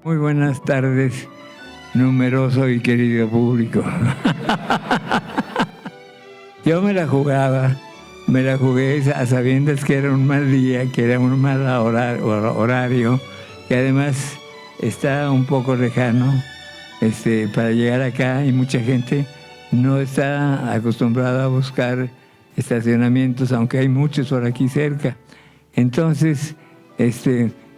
Muy buenas tardes, numeroso y querido público. Yo me la jugué a sabiendas que era un mal día, que era un mal horario, que además está un poco lejano para llegar acá, y mucha gente no está acostumbrada a buscar estacionamientos, aunque hay muchos por aquí cerca. Entonces,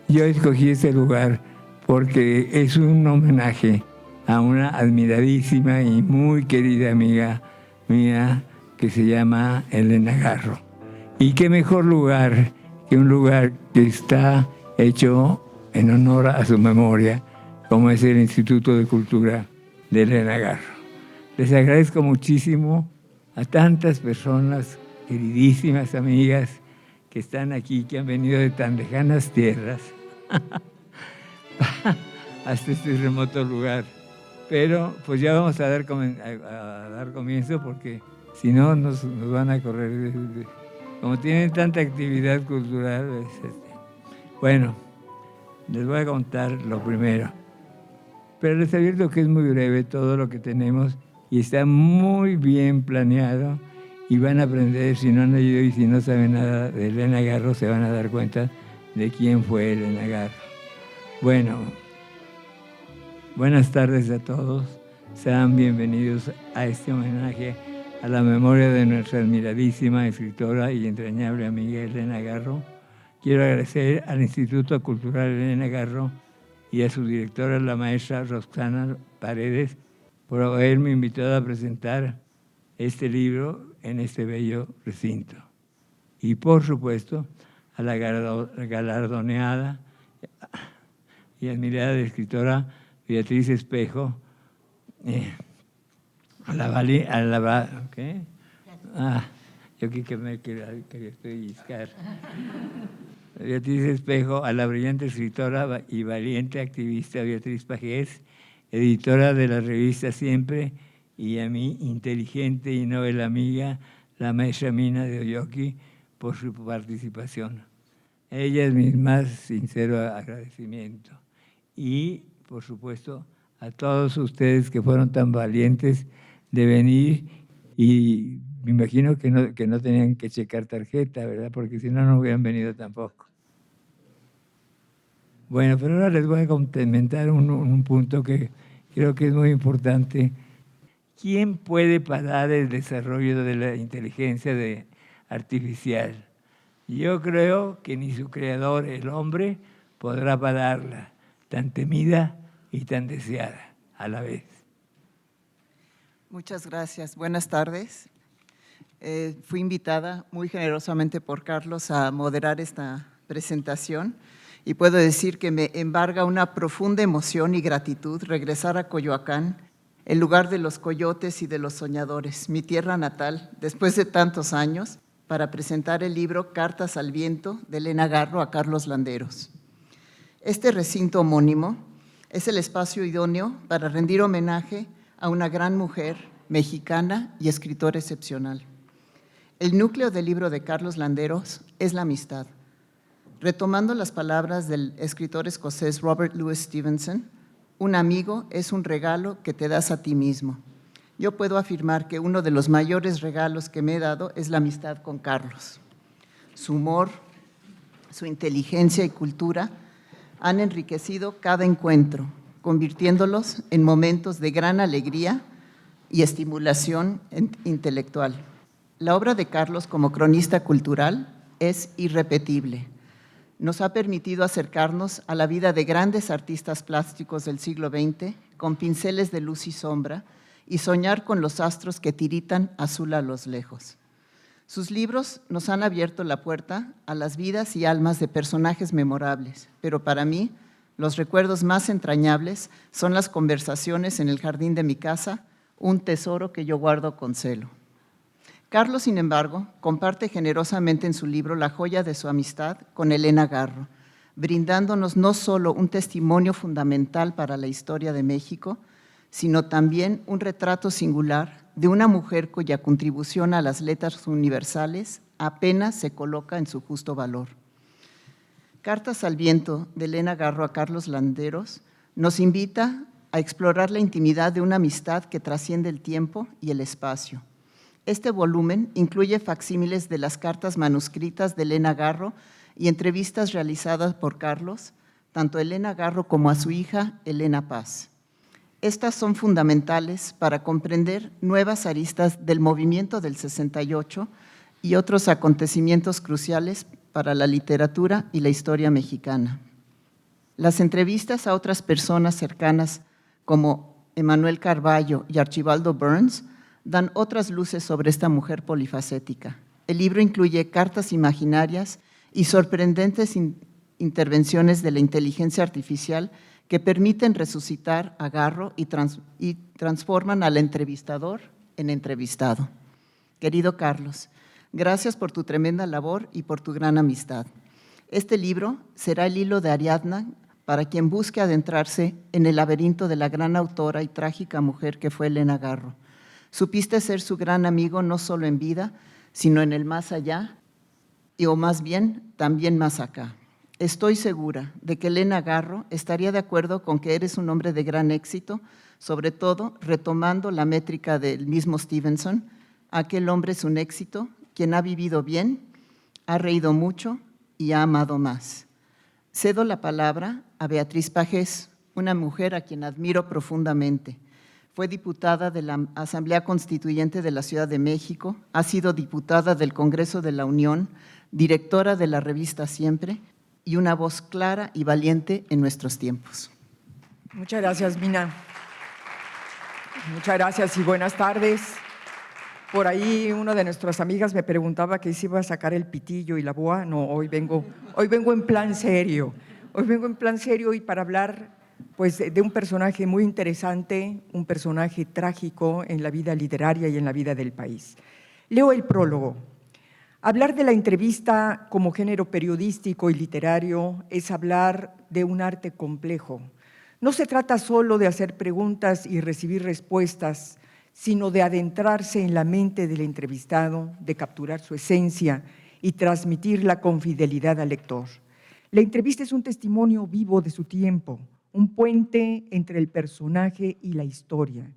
yo escogí este lugar porque es un homenaje a una admiradísima y muy querida amiga mía que se llama Elena Garro. Y qué mejor lugar que un lugar que está hecho en honor a su memoria, como es el Instituto de Cultura de Elena Garro. Les agradezco muchísimo a tantas personas, queridísimas amigas, que están aquí, que han venido de tan lejanas tierras hasta este remoto lugar. Pero pues ya vamos a dar comienzo, porque si no nos van a correr. Como tienen tanta actividad cultural. Bueno, les voy a contar lo primero. Pero les advierto que es muy breve todo lo que tenemos y está muy bien planeado, y van a aprender. Si no han oído y si no saben nada de Elena Garro, se van a dar cuenta de quién fue Elena Garro. Bueno, buenas tardes a todos. Sean bienvenidos a este homenaje a la memoria de nuestra admiradísima escritora y entrañable amiga Elena Garro. Quiero agradecer al Instituto Cultural Elena Garro y a su directora, la maestra Roxana Paredes, por haberme invitado a presentar este libro en este bello recinto. Y por supuesto a la galardoneada y admirada escritora Beatriz Espejo, ¿qué? Yo que me quería pellizcar. Beatriz Espejo, a la brillante escritora y valiente activista Beatriz Pajés, editora de la revista Siempre, y a mi inteligente y noble amiga, la maestra Mina de Oyoki, por su participación. A ella es mi más sincero agradecimiento. Y, por supuesto, a todos ustedes que fueron tan valientes de venir, y me imagino que no tenían que checar tarjeta, ¿verdad? Porque si no, no hubieran venido tampoco. Bueno, pero ahora les voy a complementar un punto que creo que es muy importante. ¿Quién puede parar el desarrollo de la inteligencia artificial? Yo creo que ni su creador, el hombre, podrá pararla, tan temida y tan deseada a la vez. Muchas gracias. Buenas tardes. Fui invitada muy generosamente por Carlos a moderar esta presentación, y puedo decir que me embarga una profunda emoción y gratitud regresar a Coyoacán, el lugar de los coyotes y de los soñadores, mi tierra natal, después de tantos años, para presentar el libro Cartas al Viento de Elena Garro a Carlos Landeros. Este recinto homónimo es el espacio idóneo para rendir homenaje a una gran mujer mexicana y escritora excepcional. El núcleo del libro de Carlos Landeros es la amistad. Retomando las palabras del escritor escocés Robert Louis Stevenson, un amigo es un regalo que te das a ti mismo. Yo puedo afirmar que uno de los mayores regalos que me he dado es la amistad con Carlos. Su humor, su inteligencia y cultura han enriquecido cada encuentro, convirtiéndolos en momentos de gran alegría y estimulación intelectual. La obra de Carlos como cronista cultural es irrepetible. Nos ha permitido acercarnos a la vida de grandes artistas plásticos del siglo XX con pinceles de luz y sombra, y soñar con los astros que tiritan azul a los lejos. Sus libros nos han abierto la puerta a las vidas y almas de personajes memorables, pero para mí los recuerdos más entrañables son las conversaciones en el jardín de mi casa, un tesoro que yo guardo con celo. Carlos, sin embargo, comparte generosamente en su libro la joya de su amistad con Elena Garro, brindándonos no solo un testimonio fundamental para la historia de México, sino también un retrato singular de una mujer cuya contribución a las letras universales apenas se coloca en su justo valor. Cartas al Viento de Elena Garro a Carlos Landeros Nos invita a explorar la intimidad de una amistad que trasciende el tiempo y el espacio. Este volumen incluye facsímiles de las cartas manuscritas de Elena Garro y entrevistas realizadas por Carlos, tanto a Elena Garro como a su hija Elena Paz. Estas son fundamentales para comprender nuevas aristas del movimiento del 68 y otros acontecimientos cruciales para la literatura y la historia mexicana. Las entrevistas a otras personas cercanas como Emanuel Carballo y Archibaldo Burns dan otras luces sobre esta mujer polifacética. El libro incluye cartas imaginarias y sorprendentes intervenciones de la inteligencia artificial que permiten resucitar a Garro y transforman al entrevistador en entrevistado. Querido Carlos, gracias por tu tremenda labor y por tu gran amistad. Este libro será el hilo de Ariadna para quien busque adentrarse en el laberinto de la gran autora y trágica mujer que fue Elena Garro. Supiste ser su gran amigo no solo en vida, sino en el más allá, o más bien, también más acá. Estoy segura de que Elena Garro estaría de acuerdo con que eres un hombre de gran éxito, sobre todo retomando la métrica del mismo Stevenson: aquel hombre es un éxito, quien ha vivido bien, ha reído mucho y ha amado más. Cedo la palabra a Beatriz Pajés, una mujer a quien admiro profundamente. Fue diputada de la Asamblea Constituyente de la Ciudad de México, ha sido diputada del Congreso de la Unión, directora de la revista Siempre, y una voz clara y valiente en nuestros tiempos. Muchas gracias, Mina. Muchas gracias y buenas tardes. Por ahí una de nuestras amigas me preguntaba que si iba a sacar el pitillo y la boa. No, hoy vengo en plan serio. Hoy vengo en plan serio y para hablar pues, de un personaje muy interesante, un personaje trágico en la vida literaria y en la vida del país. Leo el prólogo. Hablar de la entrevista como género periodístico y literario es hablar de un arte complejo. No se trata solo de hacer preguntas y recibir respuestas, sino de adentrarse en la mente del entrevistado, de capturar su esencia y transmitirla con fidelidad al lector. La entrevista es un testimonio vivo de su tiempo, un puente entre el personaje y la historia.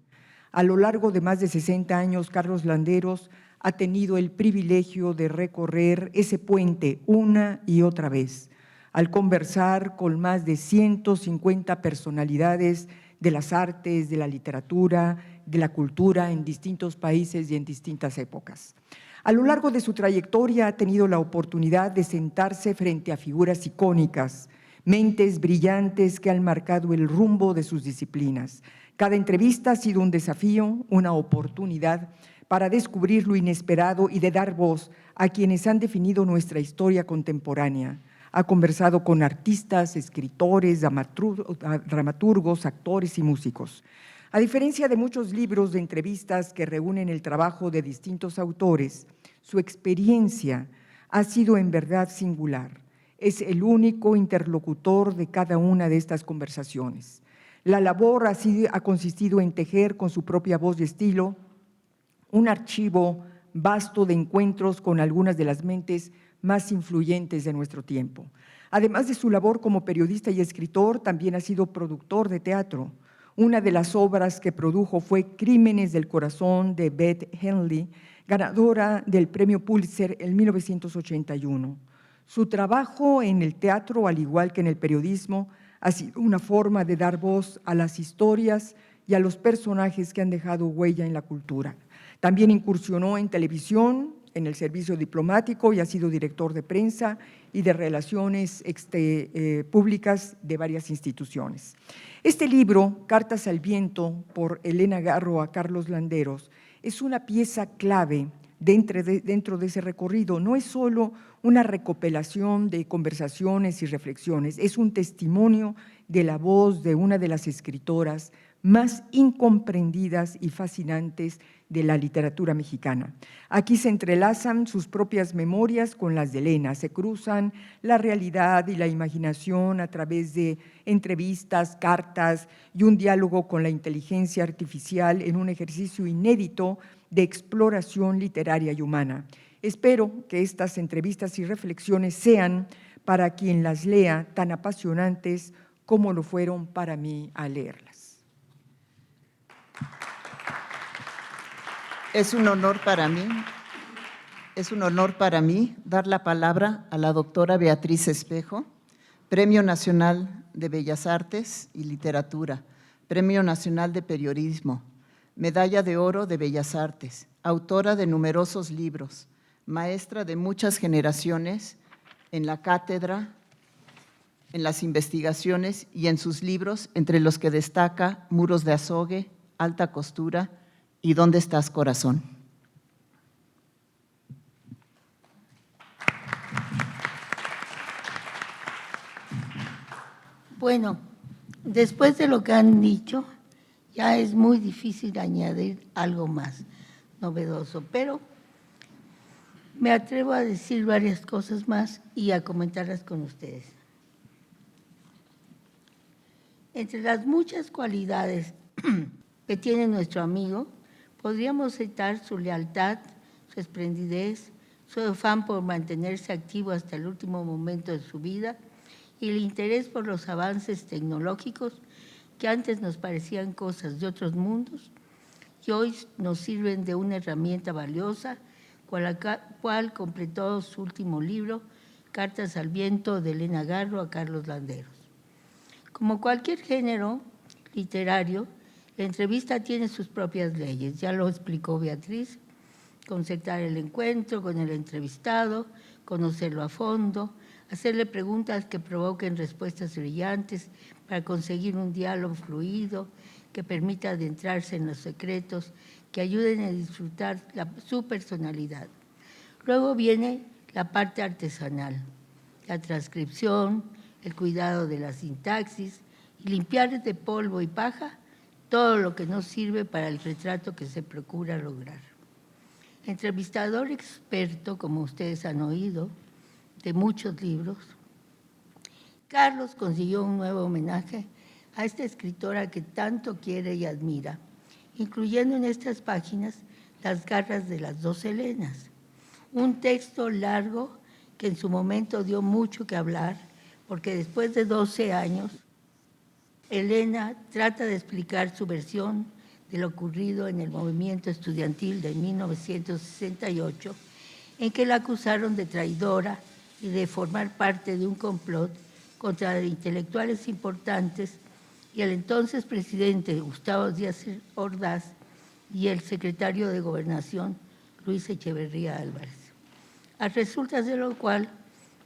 A lo largo de más de 60 años, Carlos Landeros ha tenido el privilegio de recorrer ese puente una y otra vez, al conversar con más de 150 personalidades de las artes, de la literatura, de la cultura en distintos países y en distintas épocas. A lo largo de su trayectoria ha tenido la oportunidad de sentarse frente a figuras icónicas, mentes brillantes que han marcado el rumbo de sus disciplinas. Cada entrevista ha sido un desafío, una oportunidad para descubrir lo inesperado y de dar voz a quienes han definido nuestra historia contemporánea. Ha conversado con artistas, escritores, dramaturgos, actores y músicos. A diferencia de muchos libros de entrevistas que reúnen el trabajo de distintos autores, su experiencia ha sido en verdad singular. Es el único interlocutor de cada una de estas conversaciones. La labor ha consistido en tejer con su propia voz y estilo un archivo vasto de encuentros con algunas de las mentes más influyentes de nuestro tiempo. Además de su labor como periodista y escritor, también ha sido productor de teatro. Una de las obras que produjo fue Crímenes del Corazón de Beth Henley, ganadora del Premio Pulitzer en 1981. Su trabajo en el teatro, al igual que en el periodismo, ha sido una forma de dar voz a las historias y a los personajes que han dejado huella en la cultura. También incursionó en televisión, en el servicio diplomático y ha sido director de prensa y de relaciones públicas de varias instituciones. Este libro, Cartas al Viento, por Elena Garro a Carlos Landeros, es una pieza clave dentro de ese recorrido. No es solo una recopilación de conversaciones y reflexiones, es un testimonio de la voz de una de las escritoras más incomprendidas y fascinantes de la literatura mexicana. Aquí se entrelazan sus propias memorias con las de Elena, se cruzan la realidad y la imaginación a través de entrevistas, cartas y un diálogo con la inteligencia artificial en un ejercicio inédito de exploración literaria y humana. Espero que estas entrevistas y reflexiones sean, para quien las lea, tan apasionantes como lo fueron para mí al leerlas. Es un honor para mí dar la palabra a la doctora Beatriz Espejo, Premio Nacional de Bellas Artes y Literatura, Premio Nacional de Periodismo, Medalla de Oro de Bellas Artes, autora de numerosos libros, maestra de muchas generaciones en la cátedra, en las investigaciones y en sus libros, entre los que destaca Muros de Azogue, Alta Costura y ¿Dónde estás, corazón? Bueno, después de lo que han dicho, ya es muy difícil añadir algo más novedoso, pero me atrevo a decir varias cosas más y a comentarlas con ustedes. Entre las muchas cualidades que tiene nuestro amigo, podríamos citar su lealtad, su esplendidez, su afán por mantenerse activo hasta el último momento de su vida y el interés por los avances tecnológicos que antes nos parecían cosas de otros mundos y hoy nos sirven de una herramienta valiosa, cual completó su último libro, Cartas al Viento, de Elena Garro a Carlos Landeros. Como cualquier género literario, la entrevista tiene sus propias leyes, ya lo explicó Beatriz: concertar el encuentro con el entrevistado, conocerlo a fondo, hacerle preguntas que provoquen respuestas brillantes para conseguir un diálogo fluido que permita adentrarse en los secretos, que ayuden a disfrutar su personalidad. Luego viene la parte artesanal, la transcripción, el cuidado de la sintaxis y limpiar de polvo y paja todo lo que no sirve para el retrato que se procura lograr. Entrevistador experto, como ustedes han oído, de muchos libros, Carlos consiguió un nuevo homenaje a esta escritora que tanto quiere y admira, incluyendo en estas páginas Las garras de las dos Helenas, un texto largo que en su momento dio mucho que hablar, porque después de 12 años, Elena trata de explicar su versión de lo ocurrido en el movimiento estudiantil de 1968, en que la acusaron de traidora y de formar parte de un complot contra intelectuales importantes y el entonces presidente Gustavo Díaz Ordaz y el secretario de Gobernación Luis Echeverría Álvarez. A resultas de lo cual,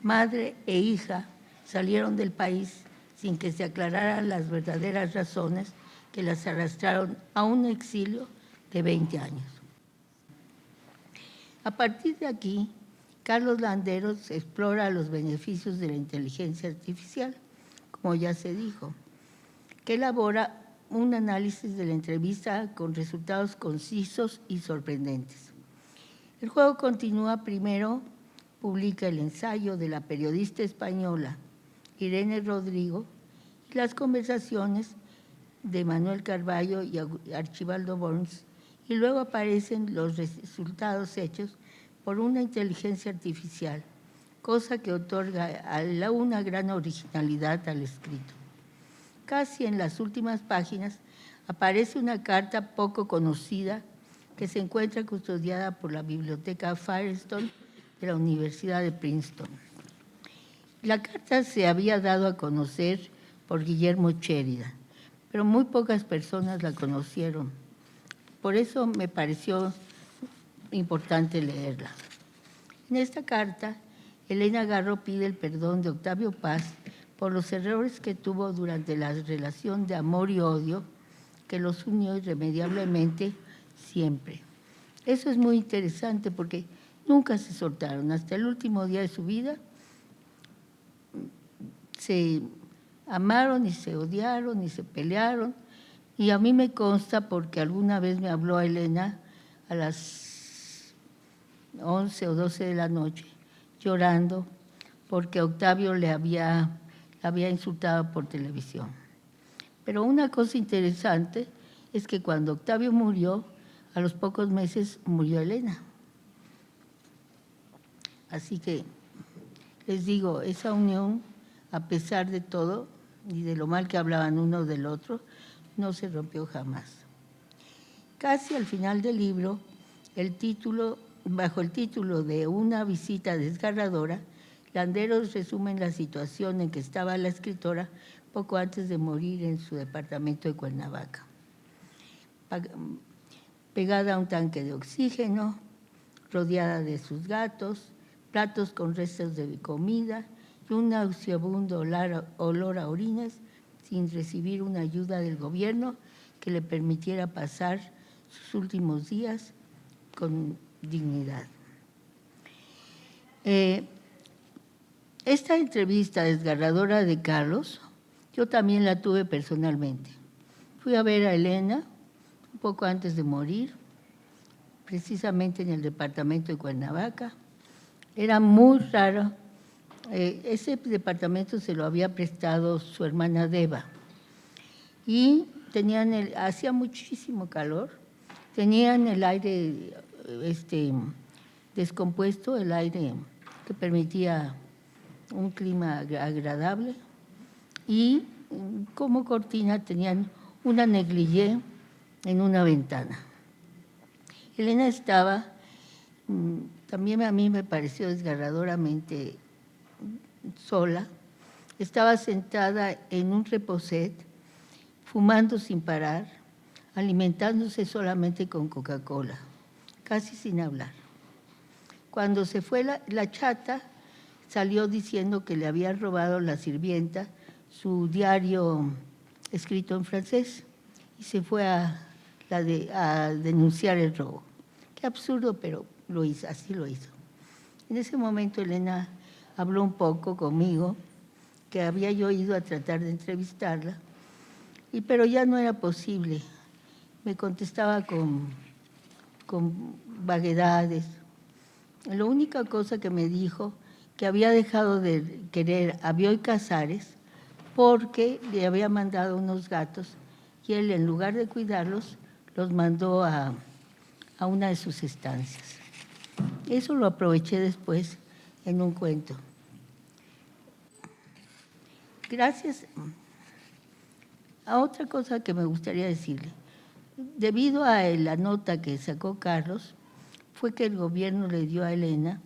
madre e hija salieron del país sin que se aclararan las verdaderas razones que las arrastraron a un exilio de 20 años. A partir de aquí, Carlos Landeros explora los beneficios de la inteligencia artificial, como ya se dijo, que elabora un análisis de la entrevista con resultados concisos y sorprendentes. El juego continúa. Primero publica el ensayo de la periodista española Irene Rodrigo y las conversaciones de Manuel Carballo y Archibaldo Burns, y luego aparecen los resultados hechos por una inteligencia artificial, cosa que otorga una gran originalidad al escrito. Casi en las últimas páginas aparece una carta poco conocida que se encuentra custodiada por la Biblioteca Firestone de la Universidad de Princeton. La carta se había dado a conocer por Guillermo Chérida, pero muy pocas personas la conocieron. Por eso me pareció importante leerla. En esta carta, Elena Garro pide el perdón de Octavio Paz por los errores que tuvo durante la relación de amor y odio que los unió irremediablemente siempre. Eso es muy interesante porque nunca se soltaron. Hasta el último día de su vida se amaron y se odiaron y se pelearon. Y a mí me consta porque alguna vez me habló Elena a las 11 o 12 de la noche, llorando porque Octavio la había insultado por televisión. Pero una cosa interesante es que cuando Octavio murió, a los pocos meses murió Elena. Así que les digo, esa unión, a pesar de todo, y de lo mal que hablaban uno del otro, no se rompió jamás. Casi al final del libro, bajo el título de Una visita desgarradora, Landeros resumen la situación en que estaba la escritora poco antes de morir en su departamento de Cuernavaca. Pegada a un tanque de oxígeno, rodeada de sus gatos, platos con restos de comida y un nauseabundo olor a orines, sin recibir una ayuda del gobierno que le permitiera pasar sus últimos días con dignidad. Esta entrevista desgarradora de Carlos, yo también la tuve personalmente. Fui a ver a Elena un poco antes de morir, precisamente en el departamento de Cuernavaca. Era muy raro. Ese departamento se lo había prestado su hermana Deva. Y hacía muchísimo calor. Tenían el aire descompuesto, el aire que permitía un clima agradable. Y como cortina tenían una negligé en una ventana. Elena estaba, también a mí me pareció desgarradoramente sola, estaba sentada en un reposet, fumando sin parar, alimentándose solamente con Coca-Cola, casi sin hablar. Cuando se fue la chata, salió diciendo que le había robado la sirvienta su diario escrito en francés y se fue a denunciar el robo. Qué absurdo, pero así lo hizo. En ese momento Elena habló un poco conmigo, que había yo ido a tratar de entrevistarla, pero ya no era posible. Me contestaba con vaguedades. La única cosa que me dijo, que había dejado de querer a Bioy Casares porque le había mandado unos gatos y él, en lugar de cuidarlos, los mandó a una de sus estancias. Eso lo aproveché después en un cuento. Gracias a otra cosa que me gustaría decirle. Debido a la nota que sacó Carlos, fue que el gobierno le dio a Elena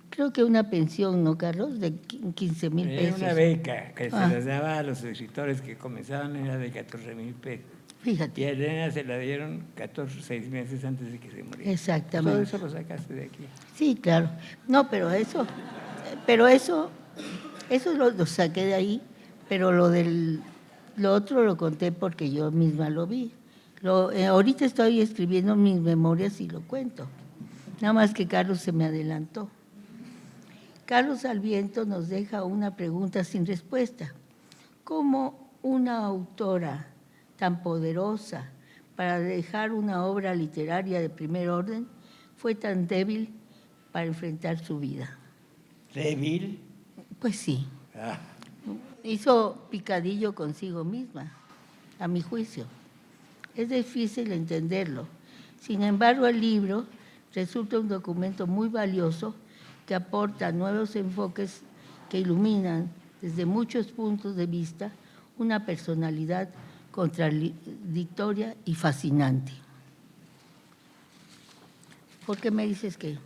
creo que una pensión, ¿no, Carlos? De 15,000 pesos. Una beca que se les daba a los escritores que comenzaban, era de 14,000 pesos. Fíjate. Y a Elena se la dieron 6 meses antes de que se muriera. Exactamente. Todo eso lo sacaste de aquí. Sí, claro. No, pero eso lo saqué de ahí, pero lo otro lo conté porque yo misma lo vi. Ahorita estoy escribiendo mis memorias y lo cuento. Nada más que Carlos se me adelantó. Carlos Alviento nos deja una pregunta sin respuesta. ¿Cómo una autora tan poderosa para dejar una obra literaria de primer orden fue tan débil para enfrentar su vida? ¿Débil? Pues sí. Hizo picadillo consigo misma, a mi juicio. Es difícil entenderlo. Sin embargo, el libro resulta un documento muy valioso que aporta nuevos enfoques que iluminan desde muchos puntos de vista una personalidad contradictoria y fascinante. ¿Por qué me dices que?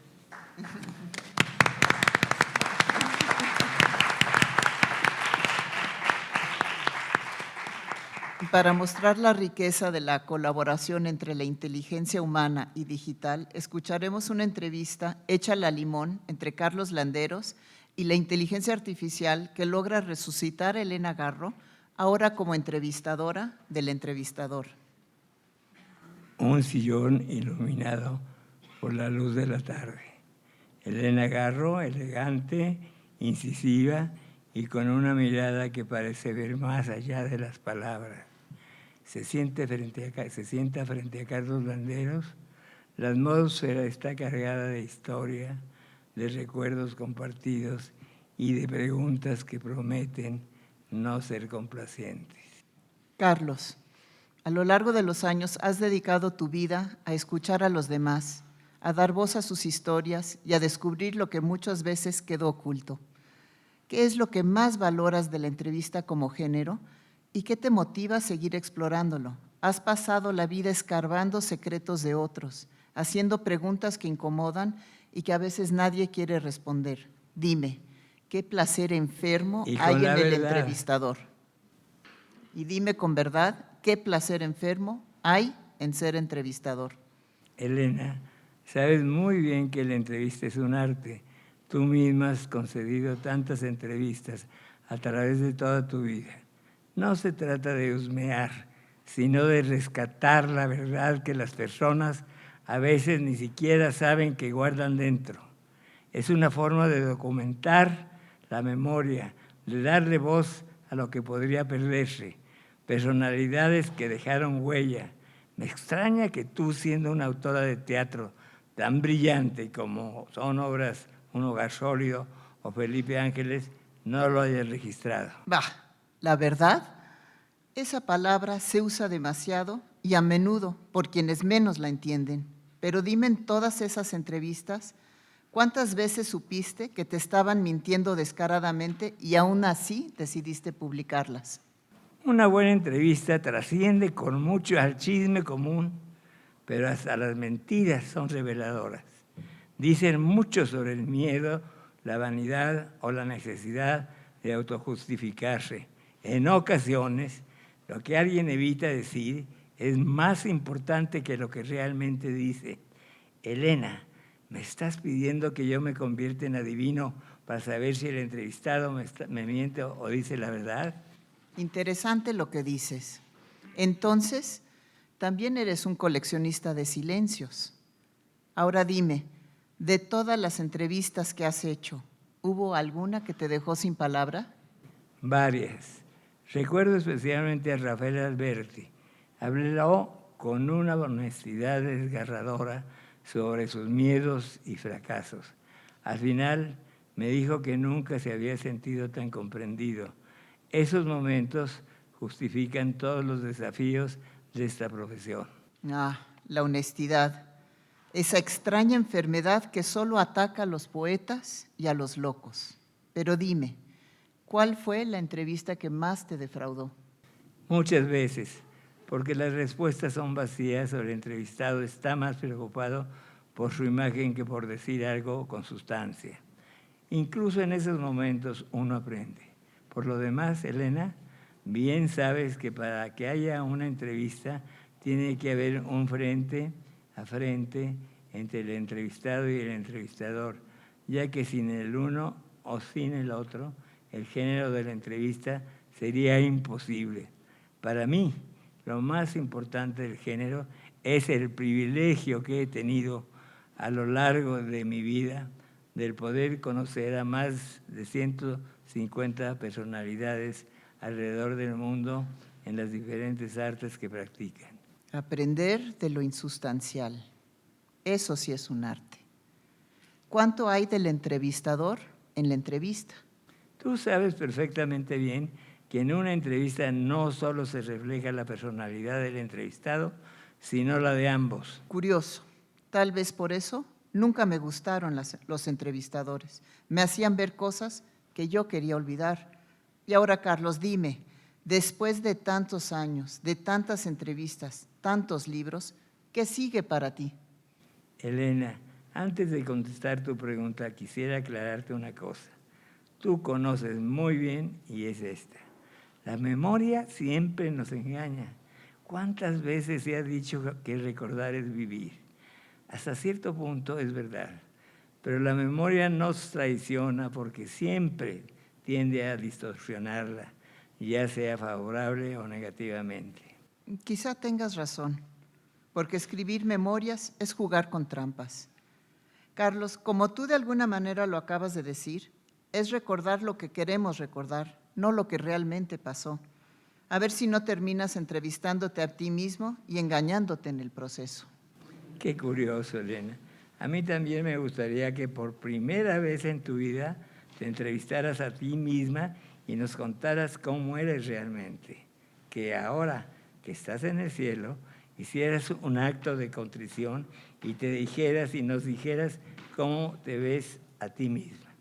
Para mostrar la riqueza de la colaboración entre la inteligencia humana y digital, escucharemos una entrevista hecha a la limón entre Carlos Landeros y la inteligencia artificial que logra resucitar a Elena Garro, ahora como entrevistadora del entrevistador. Un sillón iluminado por la luz de la tarde. Elena Garro, elegante, incisiva y con una mirada que parece ver más allá de las palabras. Se sienta frente a Carlos Landeros. La atmósfera está cargada de historia, de recuerdos compartidos y de preguntas que prometen no ser complacientes. Carlos, a lo largo de los años has dedicado tu vida a escuchar a los demás, a dar voz a sus historias y a descubrir lo que muchas veces quedó oculto. ¿Qué es lo que más valoras de la entrevista como género y qué te motiva a seguir explorándolo? Has pasado la vida escarbando secretos de otros, haciendo preguntas que incomodan y que a veces nadie quiere responder. Dime, ¿qué placer enfermo Y hay con en la el verdad. entrevistador? Y dime con verdad, ¿qué placer enfermo hay en ser entrevistador? Elena, sabes muy bien que la entrevista es un arte. Tú misma has concedido tantas entrevistas a través de toda tu vida. No se trata de husmear, sino de rescatar la verdad que las personas a veces ni siquiera saben que guardan dentro. Es una forma de documentar la memoria, de darle voz a lo que podría perderse, personalidades que dejaron huella. Me extraña que tú, siendo una autora de teatro tan brillante como son obras Un hogar sólido o Felipe Ángeles, no lo hayas registrado. Bah, la verdad, esa palabra se usa demasiado y a menudo por quienes menos la entienden. Pero dime en todas esas entrevistas, ¿cuántas veces supiste que te estaban mintiendo descaradamente y aún así decidiste publicarlas? Una buena entrevista trasciende con mucho al chisme común, pero hasta las mentiras son reveladoras. Dicen mucho sobre el miedo, la vanidad o la necesidad de autojustificarse. En ocasiones, lo que alguien evita decir es más importante que lo que realmente dice. Elena, ¿me estás pidiendo que yo me convierta en adivino para saber si el entrevistado me miente o dice la verdad? Interesante lo que dices. Entonces, también eres un coleccionista de silencios. Ahora dime, de todas las entrevistas que has hecho, ¿hubo alguna que te dejó sin palabra? Varias. Recuerdo especialmente a Rafael Alberti. Habló con una honestidad desgarradora sobre sus miedos y fracasos. Al final me dijo que nunca se había sentido tan comprendido. Esos momentos justifican todos los desafíos de esta profesión. Ah, la honestidad. Esa extraña enfermedad que solo ataca a los poetas y a los locos. Pero dime, ¿cuál fue la entrevista que más te defraudó? Muchas veces, porque las respuestas son vacías o el entrevistado está más preocupado por su imagen que por decir algo con sustancia. Incluso en esos momentos uno aprende. Por lo demás, Elena, bien sabes que para que haya una entrevista tiene que haber un frente a frente entre el entrevistado y el entrevistador, ya que sin el uno o sin el otro, el género de la entrevista sería imposible. Para mí, lo más importante del género es el privilegio que he tenido a lo largo de mi vida del poder conocer a más de 150 personalidades alrededor del mundo en las diferentes artes que practican. Aprender de lo insustancial. Eso sí es un arte. ¿Cuánto hay del entrevistador en la entrevista? Tú sabes perfectamente bien que en una entrevista no solo se refleja la personalidad del entrevistado, sino la de ambos. Curioso. Tal vez por eso nunca me gustaron los entrevistadores. Me hacían ver cosas que yo quería olvidar. Y ahora, Carlos, dime, después de tantos años, de tantas entrevistas, tantos libros, ¿qué sigue para ti? Elena, antes de contestar tu pregunta, quisiera aclararte una cosa. Tú conoces muy bien y es esta. La memoria siempre nos engaña. ¿Cuántas veces se ha dicho que recordar es vivir? Hasta cierto punto es verdad, pero la memoria nos traiciona porque siempre tiende a distorsionarla, ya sea favorable o negativamente. Quizá tengas razón, porque escribir memorias es jugar con trampas. Carlos, como tú de alguna manera lo acabas de decir, es recordar lo que queremos recordar, no lo que realmente pasó. A ver si no terminas entrevistándote a ti mismo y engañándote en el proceso. Qué curioso, Elena. A mí también me gustaría que por primera vez en tu vida te entrevistaras a ti misma y nos contaras cómo eres realmente. Que ahora que estás en el cielo, hicieras un acto de contrición y te dijeras y nos dijeras cómo te ves a ti misma.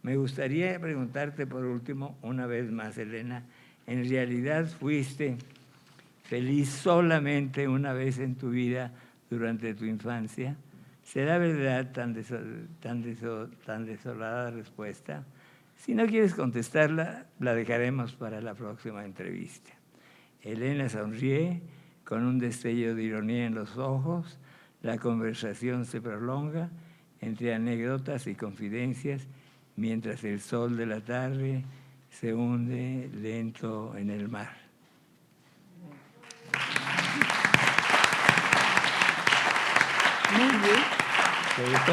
Me gustaría preguntarte por último, una vez más, Elena, ¿en realidad fuiste feliz solamente una vez en tu vida durante tu infancia? ¿Será verdad tan desolada respuesta? Si no quieres contestarla, la dejaremos para la próxima entrevista. Elena sonríe con un destello de ironía en los ojos. La conversación se prolonga entre anécdotas y confidencias mientras el sol de la tarde se hunde lento en el mar. Muy bien. ¿Te gustó?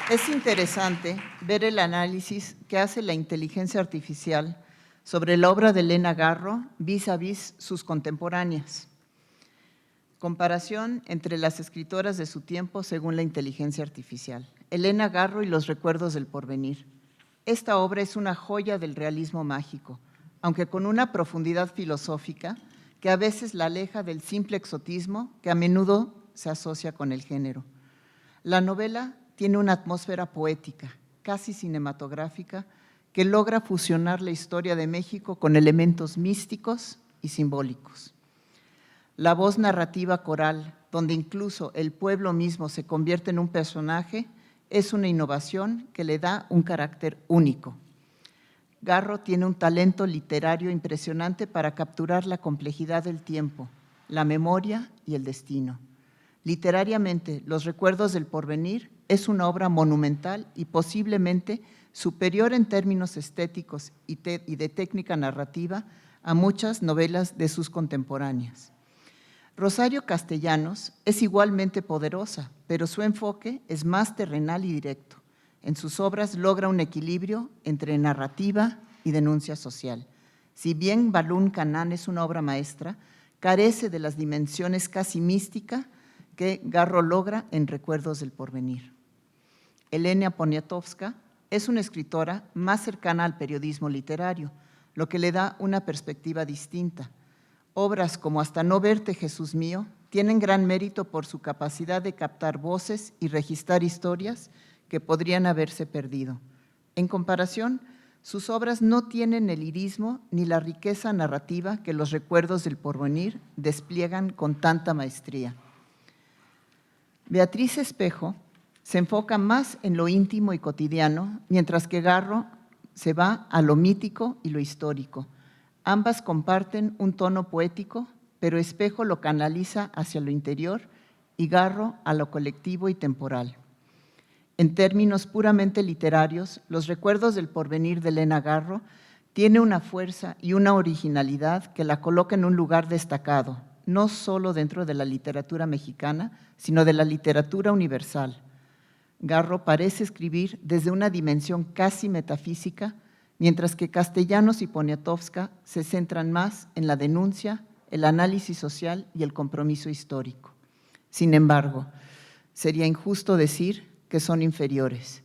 Es interesante ver el análisis que hace la inteligencia artificial sobre la obra de Elena Garro vis a vis sus contemporáneas. Comparación entre las escritoras de su tiempo según la inteligencia artificial. Elena Garro y los recuerdos del porvenir. Esta obra es una joya del realismo mágico, aunque con una profundidad filosófica que a veces la aleja del simple exotismo que a menudo se asocia con el género. La novela tiene una atmósfera poética, casi cinematográfica, que logra fusionar la historia de México con elementos místicos y simbólicos. La voz narrativa coral, donde incluso el pueblo mismo se convierte en un personaje, es una innovación que le da un carácter único. Garro tiene un talento literario impresionante para capturar la complejidad del tiempo, la memoria y el destino. Literariamente, Los recuerdos del porvenir es una obra monumental y posiblemente superior en términos estéticos y de técnica narrativa a muchas novelas de sus contemporáneas. Rosario Castellanos es igualmente poderosa, pero su enfoque es más terrenal y directo. En sus obras logra un equilibrio entre narrativa y denuncia social. Si bien Balún Canán es una obra maestra, carece de las dimensiones casi místicas que Garro logra en Recuerdos del porvenir. Elena Poniatowska es una escritora más cercana al periodismo literario, lo que le da una perspectiva distinta. Obras como Hasta no verte, Jesús mío, tienen gran mérito por su capacidad de captar voces y registrar historias que podrían haberse perdido. En comparación, sus obras no tienen el lirismo ni la riqueza narrativa que Los recuerdos del porvenir despliegan con tanta maestría. Beatriz Espejo se enfoca más en lo íntimo y cotidiano, mientras que Garro se va a lo mítico y lo histórico. Ambas comparten un tono poético, pero Espejo lo canaliza hacia lo interior y Garro a lo colectivo y temporal. En términos puramente literarios, Los recuerdos del porvenir de Elena Garro tiene una fuerza y una originalidad que la coloca en un lugar destacado, no solo dentro de la literatura mexicana, sino de la literatura universal. Garro parece escribir desde una dimensión casi metafísica, mientras que Castellanos y Poniatowska se centran más en la denuncia, el análisis social y el compromiso histórico. Sin embargo, sería injusto decir que son inferiores.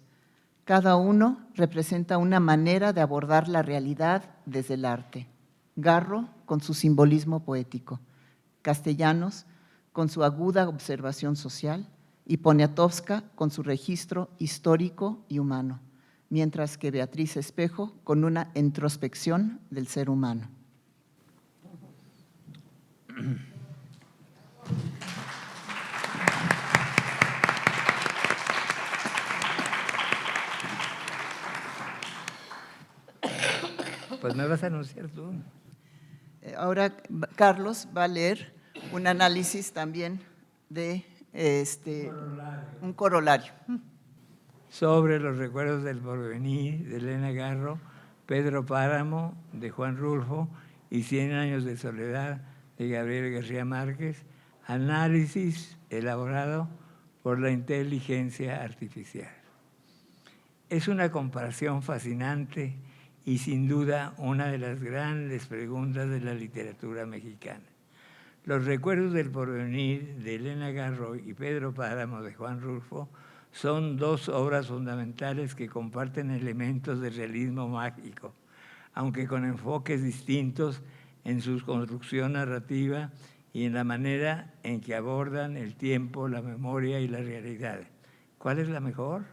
Cada uno representa una manera de abordar la realidad desde el arte. Garro con su simbolismo poético, Castellanos con su aguda observación social y Poniatowska con su registro histórico y humano, mientras que Beatriz Espejo con una introspección del ser humano. Pues me vas a anunciar tú. Ahora Carlos va a leer un análisis también de un corolario. Sobre Los recuerdos del porvenir de Elena Garro, Pedro Páramo de Juan Rulfo y 100 años de soledad de Gabriel García Márquez, análisis elaborado por la inteligencia artificial. Es una comparación fascinante y sin duda una de las grandes preguntas de la literatura mexicana. Los recuerdos del porvenir de Elena Garro y Pedro Páramo de Juan Rulfo son dos obras fundamentales que comparten elementos de realismo mágico, aunque con enfoques distintos en su construcción narrativa y en la manera en que abordan el tiempo, la memoria y la realidad. ¿Cuál es la mejor?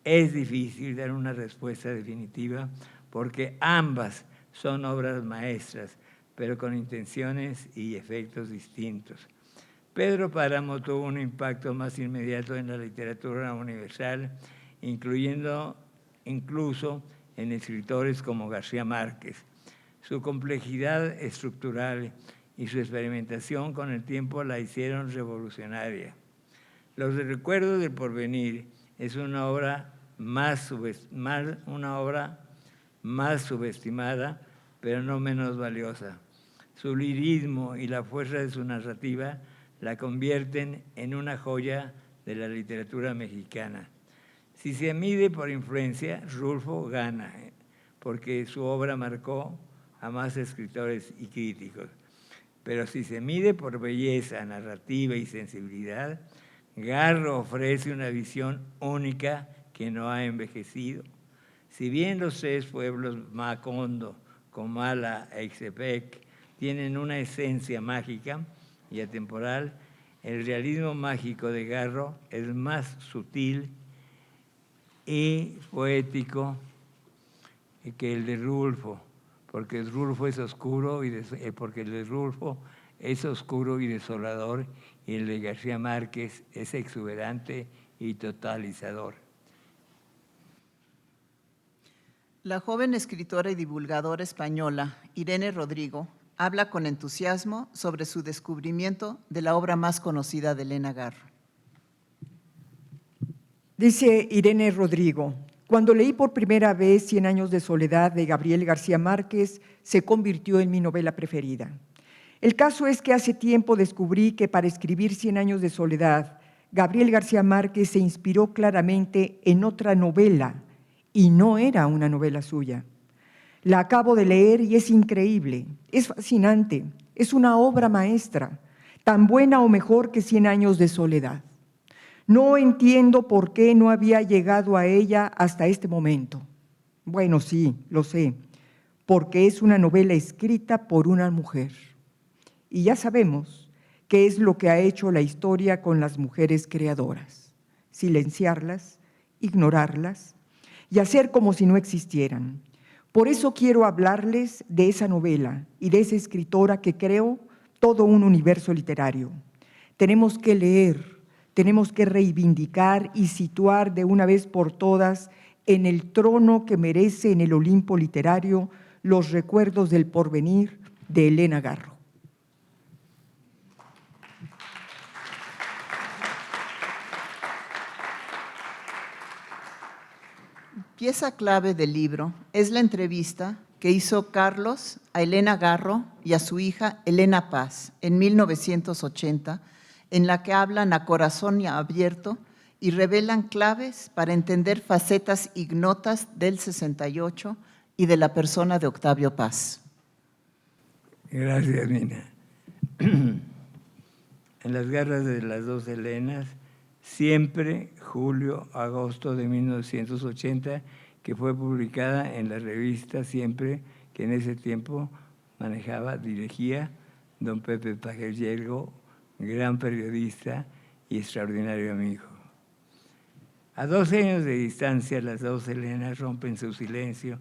Es difícil dar una respuesta definitiva porque ambas son obras maestras, pero con intenciones y efectos distintos. Pedro Páramo tuvo un impacto más inmediato en la literatura universal, incluso en escritores como García Márquez. Su complejidad estructural y su experimentación con el tiempo la hicieron revolucionaria. Los recuerdos del porvenir es una obra más subestimada, pero no menos valiosa. Su lirismo y la fuerza de su narrativa la convierten en una joya de la literatura mexicana. Si se mide por influencia, Rulfo gana, porque su obra marcó a más escritores y críticos. Pero si se mide por belleza, narrativa y sensibilidad, Garro ofrece una visión única que no ha envejecido. Si bien los tres pueblos, Macondo, Comala e Ixtepec, tienen una esencia mágica y atemporal, el realismo mágico de Garro es más sutil y poético que el de Rulfo, porque el Rulfo es oscuro y desolador, y el de García Márquez es exuberante y totalizador. La joven escritora y divulgadora española Irene Rodrigo habla con entusiasmo sobre su descubrimiento de la obra más conocida de Elena Garro. Dice Irene Rodrigo: cuando leí por primera vez 100 años de soledad de Gabriel García Márquez, se convirtió en mi novela preferida. El caso es que hace tiempo descubrí que para escribir 100 años de soledad, Gabriel García Márquez se inspiró claramente en otra novela, y no era una novela suya. La acabo de leer y es increíble, es fascinante, es una obra maestra, tan buena o mejor que 100 años de soledad. No entiendo por qué no había llegado a ella hasta este momento. Bueno, sí, lo sé, porque es una novela escrita por una mujer. Y ya sabemos qué es lo que ha hecho la historia con las mujeres creadoras: silenciarlas, ignorarlas y hacer como si no existieran. Por eso quiero hablarles de esa novela y de esa escritora que creó todo un universo literario. Tenemos que leer, tenemos que reivindicar y situar de una vez por todas en el trono que merece en el Olimpo literario los recuerdos del porvenir de Elena Garro. Pieza clave del libro es la entrevista que hizo Carlos a Elena Garro y a su hija Elena Paz en 1980, en la que hablan a corazón abierto y revelan claves para entender facetas ignotas del 68 y de la persona de Octavio Paz. Gracias, Nina. En las garras de las dos Elenas, siempre, julio-agosto de 1980, que fue publicada en la revista Siempre, que en ese tiempo dirigía don Pepe Pajer Yergo, gran periodista y extraordinario amigo. A 12 años de distancia, las dos Elenas rompen su silencio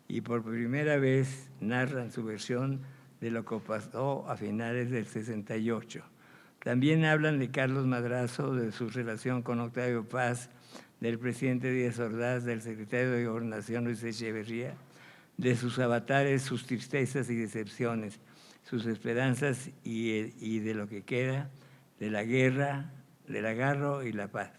y por primera vez narran su versión de lo que pasó a finales del 68. También hablan de Carlos Madrazo, de su relación con Octavio Paz, del presidente Díaz Ordaz, del secretario de Gobernación Luis Echeverría, de sus avatares, sus tristezas y decepciones, sus esperanzas y de lo que queda, de la guerra, del agarro y la paz.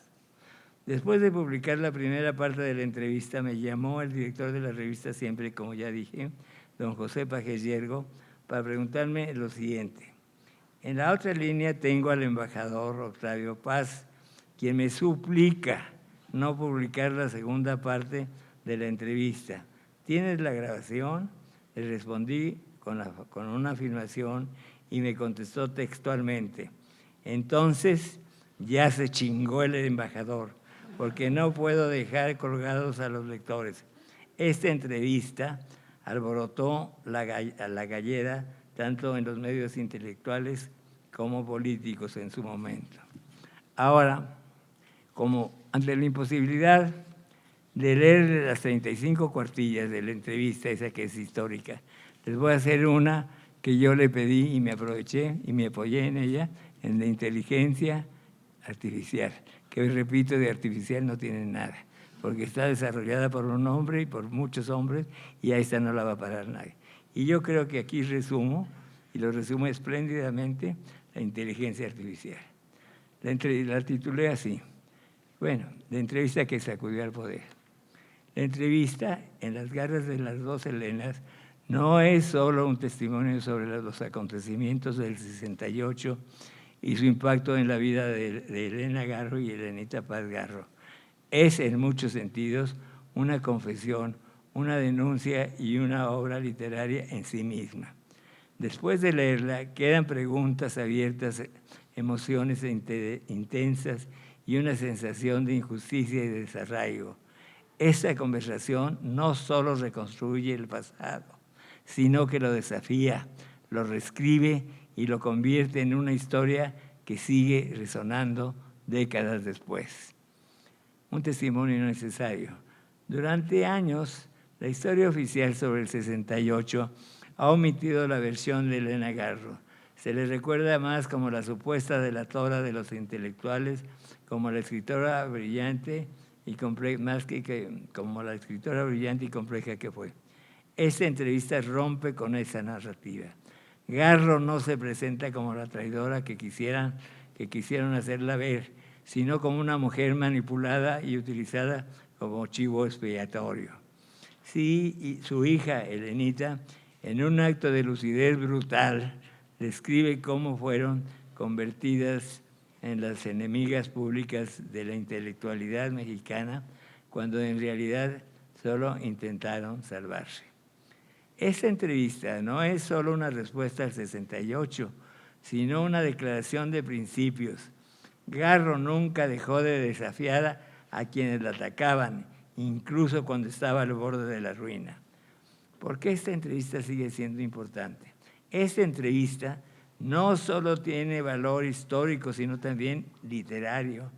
Después de publicar la primera parte de la entrevista, me llamó el director de la revista Siempre, como ya dije, don José Pajer Yergo, para preguntarme lo siguiente. En la otra línea tengo al embajador Octavio Paz, quien me suplica no publicar la segunda parte de la entrevista. ¿Tienes la grabación? Le respondí con una afirmación y me contestó textualmente: entonces ya se chingó el embajador, porque no puedo dejar colgados a los lectores. Esta entrevista alborotó la gallera tanto en los medios intelectuales como políticos en su momento. Ahora, como ante la imposibilidad de leer las 35 cuartillas de la entrevista, esa que es histórica, les voy a hacer una que yo le pedí y me aproveché y me apoyé en ella, en la inteligencia artificial, que hoy repito, de artificial no tiene nada, porque está desarrollada por un hombre y por muchos hombres, y a esta no la va a parar nadie. Y yo creo que aquí resumo, y lo resumo espléndidamente, la inteligencia artificial. La titulé así. Bueno, la entrevista que sacudió al poder. La entrevista, en las garras de las dos Helenas, no es solo un testimonio sobre los acontecimientos del 68 y su impacto en la vida de Elena Garro y Elenita Paz Garro. Es, en muchos sentidos, una confesión, una denuncia y una obra literaria en sí misma. Después de leerla, quedan preguntas abiertas, emociones intensas y una sensación de injusticia y de desarraigo. Esta conversación no solo reconstruye el pasado, sino que lo desafía, lo reescribe y lo convierte en una historia que sigue resonando décadas después. Un testimonio necesario. Durante años, la historia oficial sobre el 68 ha omitido la versión de Elena Garro. Se le recuerda más como la supuesta delatora de los intelectuales, como la escritora brillante y compleja, más que como la escritora brillante y compleja que fue. Esta entrevista rompe con esa narrativa. Garro no se presenta como la traidora que quisieron hacerla ver, sino como una mujer manipulada y utilizada como chivo expiatorio. Sí, y su hija, Elenita, en un acto de lucidez brutal, describe cómo fueron convertidas en las enemigas públicas de la intelectualidad mexicana, cuando en realidad solo intentaron salvarse. Esta entrevista no es solo una respuesta al 68, sino una declaración de principios. Garro nunca dejó de desafiar a quienes la atacaban, incluso cuando estaba al borde de la ruina. ¿Por qué esta entrevista sigue siendo importante? Esta entrevista no solo tiene valor histórico, sino también literario.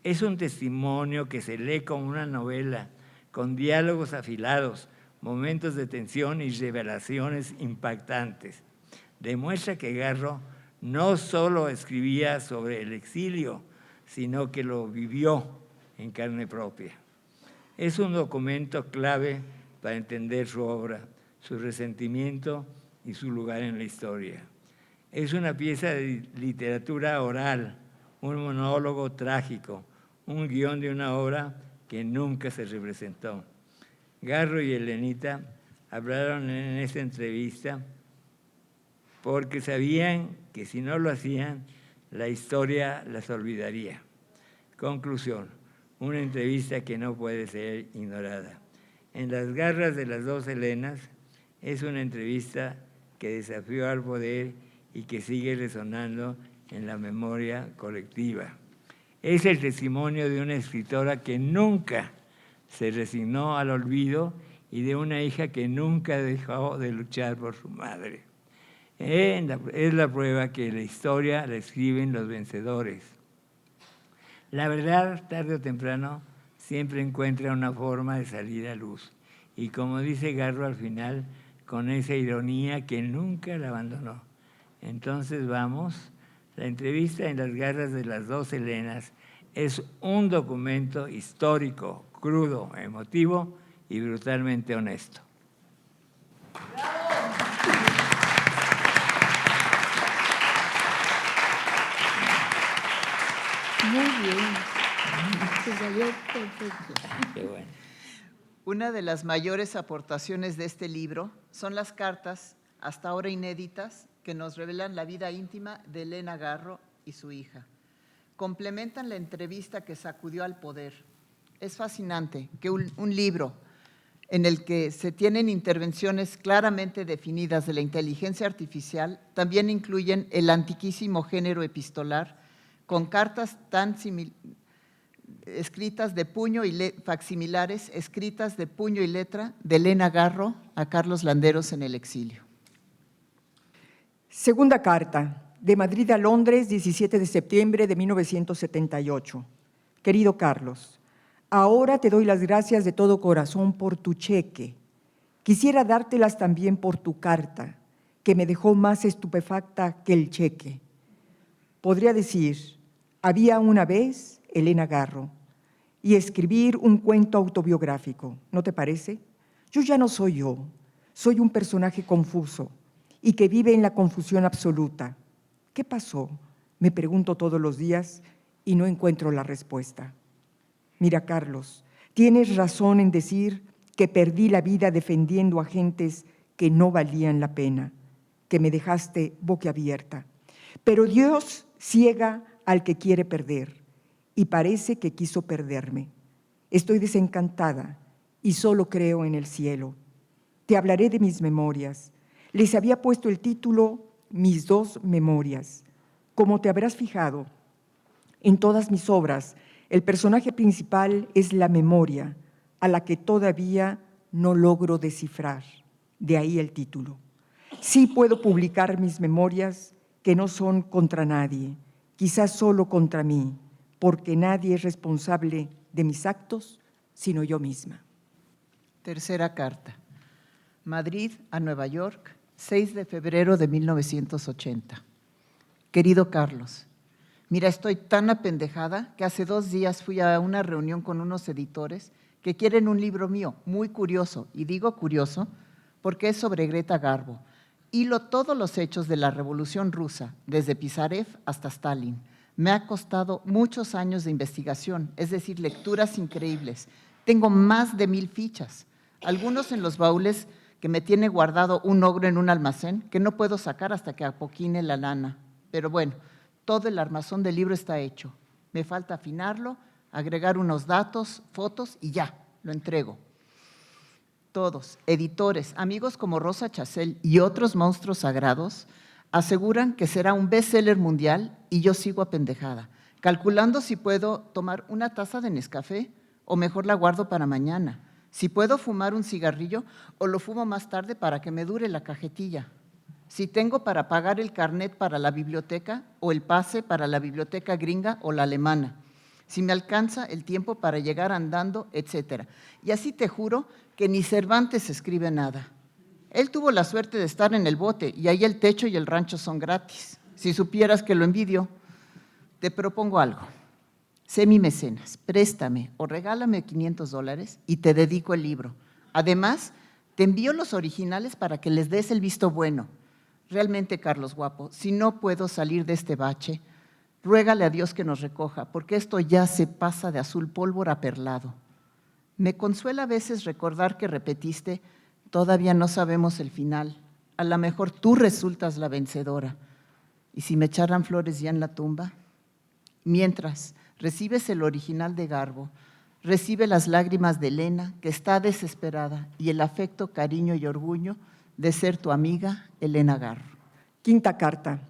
Es un testimonio que se lee como una novela, con diálogos afilados, momentos de tensión y revelaciones impactantes. Demuestra que Garro no solo escribía sobre el exilio, sino que lo vivió en carne propia. Es un documento clave para entender su obra, su resentimiento y su lugar en la historia. Es una pieza de literatura oral, un monólogo trágico, un guión de una obra que nunca se representó. Garro y Elenita hablaron en esta entrevista porque sabían que si no lo hacían, la historia las olvidaría. Conclusión, una entrevista que no puede ser ignorada. En las garras de las dos Helenas es una entrevista que desafió al poder y que sigue resonando en la memoria colectiva. Es el testimonio de una escritora que nunca se resignó al olvido y de una hija que nunca dejó de luchar por su madre. Es la prueba que la historia la escriben los vencedores. La verdad, tarde o temprano, siempre encuentra una forma de salir a luz. Y como dice Garro al final, con esa ironía que nunca la abandonó. Entonces vamos, la entrevista en las garras de las dos Helenas es un documento histórico, crudo, emotivo y brutalmente honesto. Muy bien. Se salió perfecto. Qué bueno. Una de las mayores aportaciones de este libro son las cartas, hasta ahora inéditas, que nos revelan la vida íntima de Elena Garro y su hija. Complementan la entrevista que sacudió al poder. Es fascinante que un libro en el que se tienen intervenciones claramente definidas de la inteligencia artificial también incluyen el antiquísimo género epistolar con cartas escritas de puño y facsimilares, escritas de puño y letra de Elena Garro a Carlos Landeros en el exilio. Segunda carta, de Madrid a Londres, 17 de septiembre de 1978. Querido Carlos, Ahora te doy las gracias de todo corazón por tu cheque. Quisiera dártelas también por tu carta, que me dejó más estupefacta que el cheque. Podría decir, había una vez Elena Garro, y escribir un cuento autobiográfico, ¿no te parece? Yo ya no soy yo, soy un personaje confuso y que vive en la confusión absoluta. ¿Qué pasó? Me pregunto todos los días y no encuentro la respuesta. Mira, Carlos, tienes razón en decir que perdí la vida defendiendo a gentes que no valían la pena, que me dejaste boquiabierta. Pero Dios ciega al que quiere perder y parece que quiso perderme. Estoy desencantada y solo creo en el cielo. Te hablaré de mis memorias. Les había puesto el título Mis dos memorias. Como te habrás fijado, en todas mis obras, el personaje principal es la memoria, a la que todavía no logro descifrar. De ahí el título. Sí puedo publicar mis memorias que no son contra nadie, quizás solo contra mí, porque nadie es responsable de mis actos, sino yo misma. Tercera carta. Madrid a Nueva York, 6 de febrero de 1980. Querido Carlos, mira, estoy tan apendejada que hace 2 días fui a una reunión con unos editores que quieren un libro mío, muy curioso, y digo curioso porque es sobre Greta Garbo. Hilo todos los hechos de la Revolución Rusa, desde Pisarev hasta Stalin. Me ha costado muchos años de investigación, es decir, lecturas increíbles. Tengo más de 1000 fichas, algunos en los baúles que me tiene guardado un ogro en un almacén que no puedo sacar hasta que apoquine la lana. Pero bueno, todo el armazón del libro está hecho. Me falta afinarlo, agregar unos datos, fotos y ya, lo entrego. Todos, editores, amigos como Rosa Chacel y otros monstruos sagrados, aseguran que será un bestseller mundial y yo sigo apendejada, calculando si puedo tomar una taza de Nescafé o mejor la guardo para mañana, si puedo fumar un cigarrillo o lo fumo más tarde para que me dure la cajetilla, si tengo para pagar el carnet para la biblioteca o el pase para la biblioteca gringa o la alemana, si me alcanza el tiempo para llegar andando, etc. Y así te juro que ni Cervantes escribe nada. Él tuvo la suerte de estar en el bote y ahí el techo y el rancho son gratis. Si supieras que lo envidio, te propongo algo. Sé mi mecenas, préstame o regálame $500 y te dedico el libro. Además, te envío los originales para que les des el visto bueno. Realmente, Carlos guapo, si no puedo salir de este bache, ruégale a Dios que nos recoja, porque esto ya se pasa de azul pólvora perlado. Me consuela a veces recordar que repetiste, todavía no sabemos el final, a lo mejor tú resultas la vencedora. ¿Y si me echaran flores ya en la tumba? Mientras, recibes el original de Garbo, recibe las lágrimas de Elena, que está desesperada, y el afecto, cariño y orgullo de ser tu amiga, Elena Garro. Quinta carta.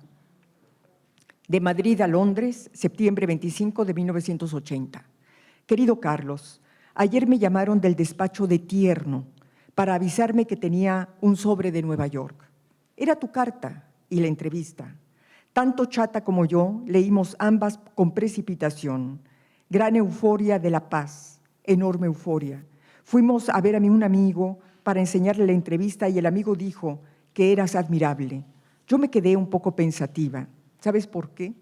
De Madrid a Londres, septiembre 25 de 1980. Querido Carlos, ayer me llamaron del despacho de Tierno para avisarme que tenía un sobre de Nueva York. Era tu carta y la entrevista. Tanto Chata como yo leímos ambas con precipitación. Gran euforia de la paz, enorme euforia. Fuimos a ver a un amigo para enseñarle la entrevista y el amigo dijo que eras admirable. Yo me quedé un poco pensativa. ¿Sabes por qué?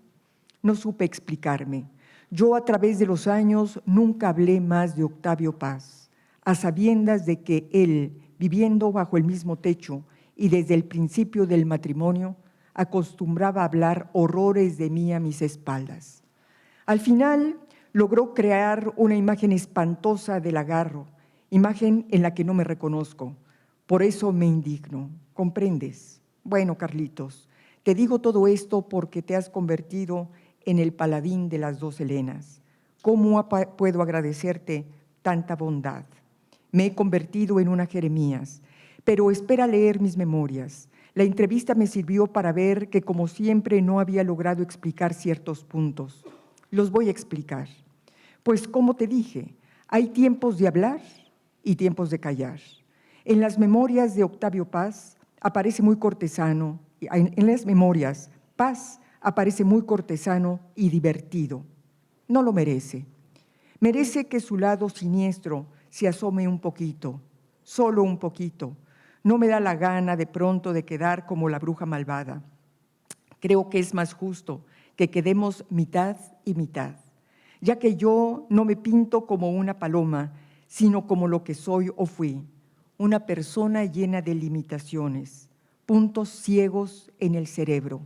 No supe explicarme. Yo a través de los años nunca hablé más de Octavio Paz, a sabiendas de que él, viviendo bajo el mismo techo y desde el principio del matrimonio, acostumbraba a hablar horrores de mí a mis espaldas. Al final logró crear una imagen espantosa del Garro, imagen en la que no me reconozco. Por eso me indigno. ¿Comprendes? Bueno, Carlitos, te digo todo esto porque te has convertido en el paladín de las dos Helenas. ¿Cómo puedo agradecerte tanta bondad? Me he convertido en una Jeremías, pero espera leer mis memorias. La entrevista me sirvió para ver que, como siempre, no había logrado explicar ciertos puntos. Los voy a explicar. Pues, como te dije, hay tiempos de hablar y tiempos de callar. En las memorias de Octavio Paz aparece muy cortesano. En las memorias, Paz aparece muy cortesano y divertido. No lo merece. Merece que su lado siniestro se asome un poquito, solo un poquito. No me da la gana de pronto de quedar como la bruja malvada. Creo que es más justo que quedemos mitad y mitad, ya que yo no me pinto como una paloma, sino como lo que soy o fui, una persona llena de limitaciones, puntos ciegos en el cerebro,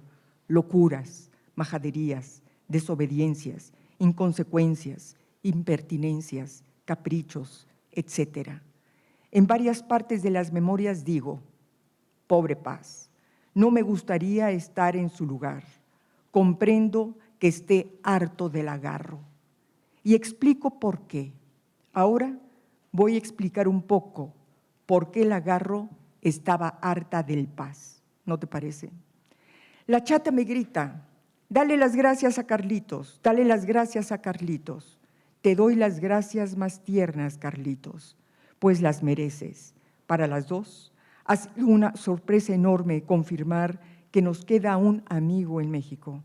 locuras, majaderías, desobediencias, inconsecuencias, impertinencias, caprichos, etc. En varias partes de las memorias digo, pobre Paz, no me gustaría estar en su lugar. Comprendo que esté harto del agarro. Y explico por qué. Ahora voy a explicar un poco por qué el agarro estaba harta del Paz. ¿No te parece? La chata me grita, dale las gracias a Carlitos, dale las gracias a Carlitos. Te doy las gracias más tiernas, Carlitos, pues las mereces. Para las dos, ha sido una sorpresa enorme confirmar que nos queda un amigo en México.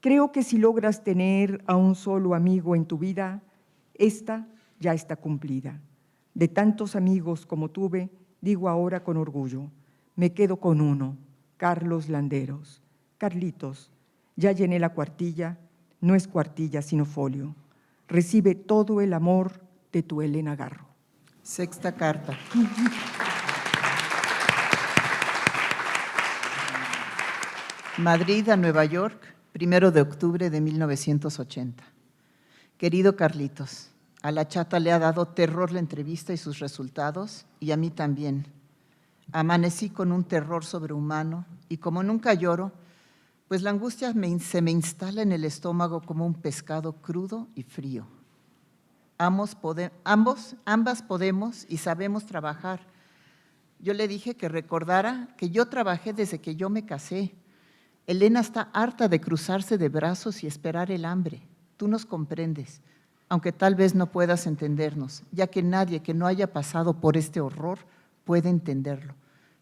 Creo que si logras tener a un solo amigo en tu vida, esta ya está cumplida. De tantos amigos como tuve, digo ahora con orgullo, me quedo con uno, Carlos Landeros. Carlitos, ya llené la cuartilla, no es cuartilla sino folio. Recibe todo el amor de tu Elena Garro. Sexta carta. Madrid a Nueva York, 1 de octubre de 1980. Querido Carlitos, a la chata le ha dado terror la entrevista y sus resultados, y a mí también. Amanecí con un terror sobrehumano y como nunca lloro, pues la angustia se me instala en el estómago como un pescado crudo y frío. Ambas podemos y sabemos trabajar. Yo le dije que recordara que yo trabajé desde que yo me casé. Elena está harta de cruzarse de brazos y esperar el hambre. Tú nos comprendes, aunque tal vez no puedas entendernos, ya que nadie que no haya pasado por este horror puede entenderlo.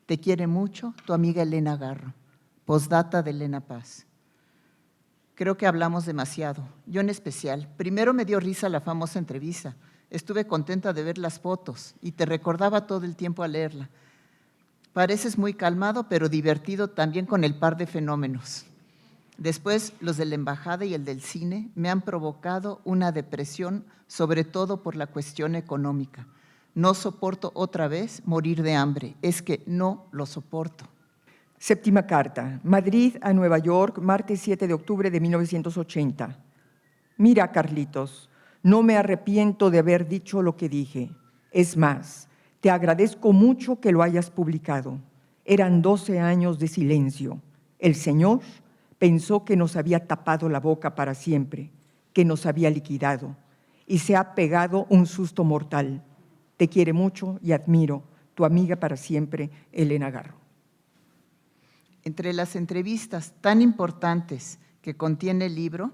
Te quiere mucho tu amiga Elena Garro. Postdata de Elena Paz. Creo que hablamos demasiado, yo en especial. Primero me dio risa la famosa entrevista. Estuve contenta de ver las fotos y te recordaba todo el tiempo al leerla. Pareces muy calmado, pero divertido también con el par de fenómenos. Después, los de la embajada y el del cine me han provocado una depresión, sobre todo por la cuestión económica. No soporto otra vez morir de hambre, es que no lo soporto. Séptima carta, Madrid a Nueva York, martes 7 de octubre de 1980. Mira, Carlitos, no me arrepiento de haber dicho lo que dije. Es más, te agradezco mucho que lo hayas publicado. Eran 12 años de silencio. El Señor pensó que nos había tapado la boca para siempre, que nos había liquidado, y se ha pegado un susto mortal. Te quiere mucho y admiro, tu amiga para siempre, Elena Garro. Entre las entrevistas tan importantes que contiene el libro,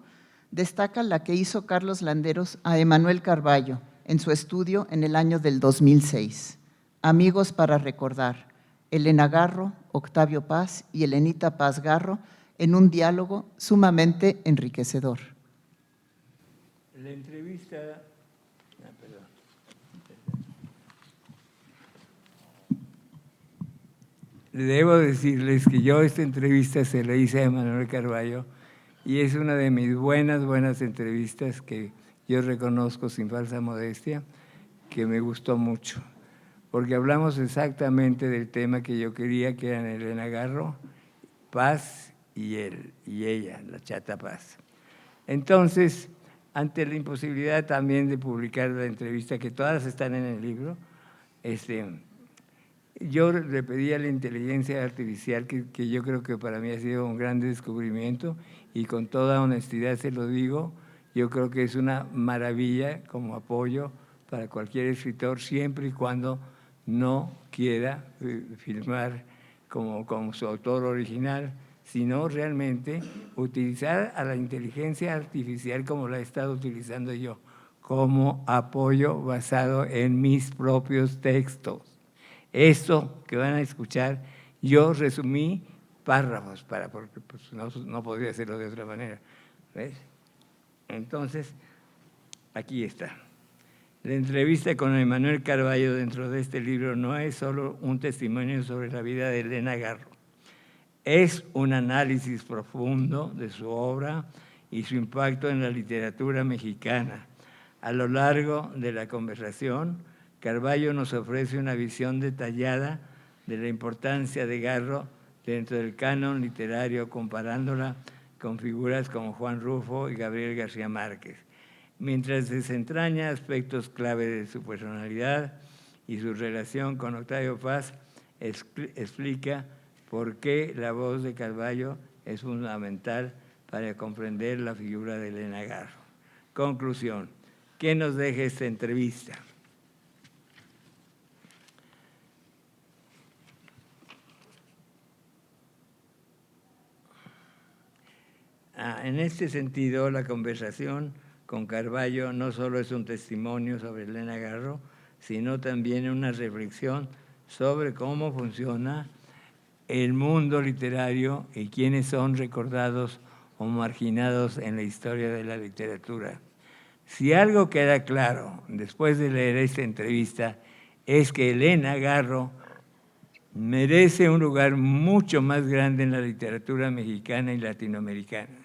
destaca la que hizo Carlos Landeros a Emanuel Carballo en su estudio en el año del 2006. Amigos para recordar, Elena Garro, Octavio Paz y Elenita Paz Garro en un diálogo sumamente enriquecedor. La entrevista… perdón. Debo decirles que yo esta entrevista se la hice a Emanuel Carballo y es una de mis buenas entrevistas que yo reconozco sin falsa modestia, que me gustó mucho, porque hablamos exactamente del tema que yo quería, que eran Elena Garro, Paz y él, y ella, la chata Paz. Entonces, ante la imposibilidad también de publicar la entrevista, que todas están en el libro, yo le pedí a la inteligencia artificial, que yo creo que para mí ha sido un gran descubrimiento, y con toda honestidad se lo digo, yo creo que es una maravilla como apoyo para cualquier escritor, siempre y cuando no quiera filmar como su autor original, sino realmente utilizar a la inteligencia artificial como la he estado utilizando yo, como apoyo basado en mis propios textos. Esto que van a escuchar, yo resumí párrafos, porque pues, no podría hacerlo de otra manera. ¿Ves? Entonces, aquí está. La entrevista con Emanuel Carballo dentro de este libro no es solo un testimonio sobre la vida de Elena Garro, es un análisis profundo de su obra y su impacto en la literatura mexicana. A lo largo de la conversación, Carballo nos ofrece una visión detallada de la importancia de Garro dentro del canon literario, comparándola con figuras como Juan Rulfo y Gabriel García Márquez, mientras desentraña aspectos clave de su personalidad y su relación con Octavio Paz, explica por qué la voz de Carballo es fundamental para comprender la figura de Elena Garro. Conclusión, ¿qué nos deja esta entrevista? En este sentido, la conversación con Carballo no solo es un testimonio sobre Elena Garro, sino también una reflexión sobre cómo funciona el mundo literario y quiénes son recordados o marginados en la historia de la literatura. Si algo queda claro después de leer esta entrevista es que Elena Garro merece un lugar mucho más grande en la literatura mexicana y latinoamericana.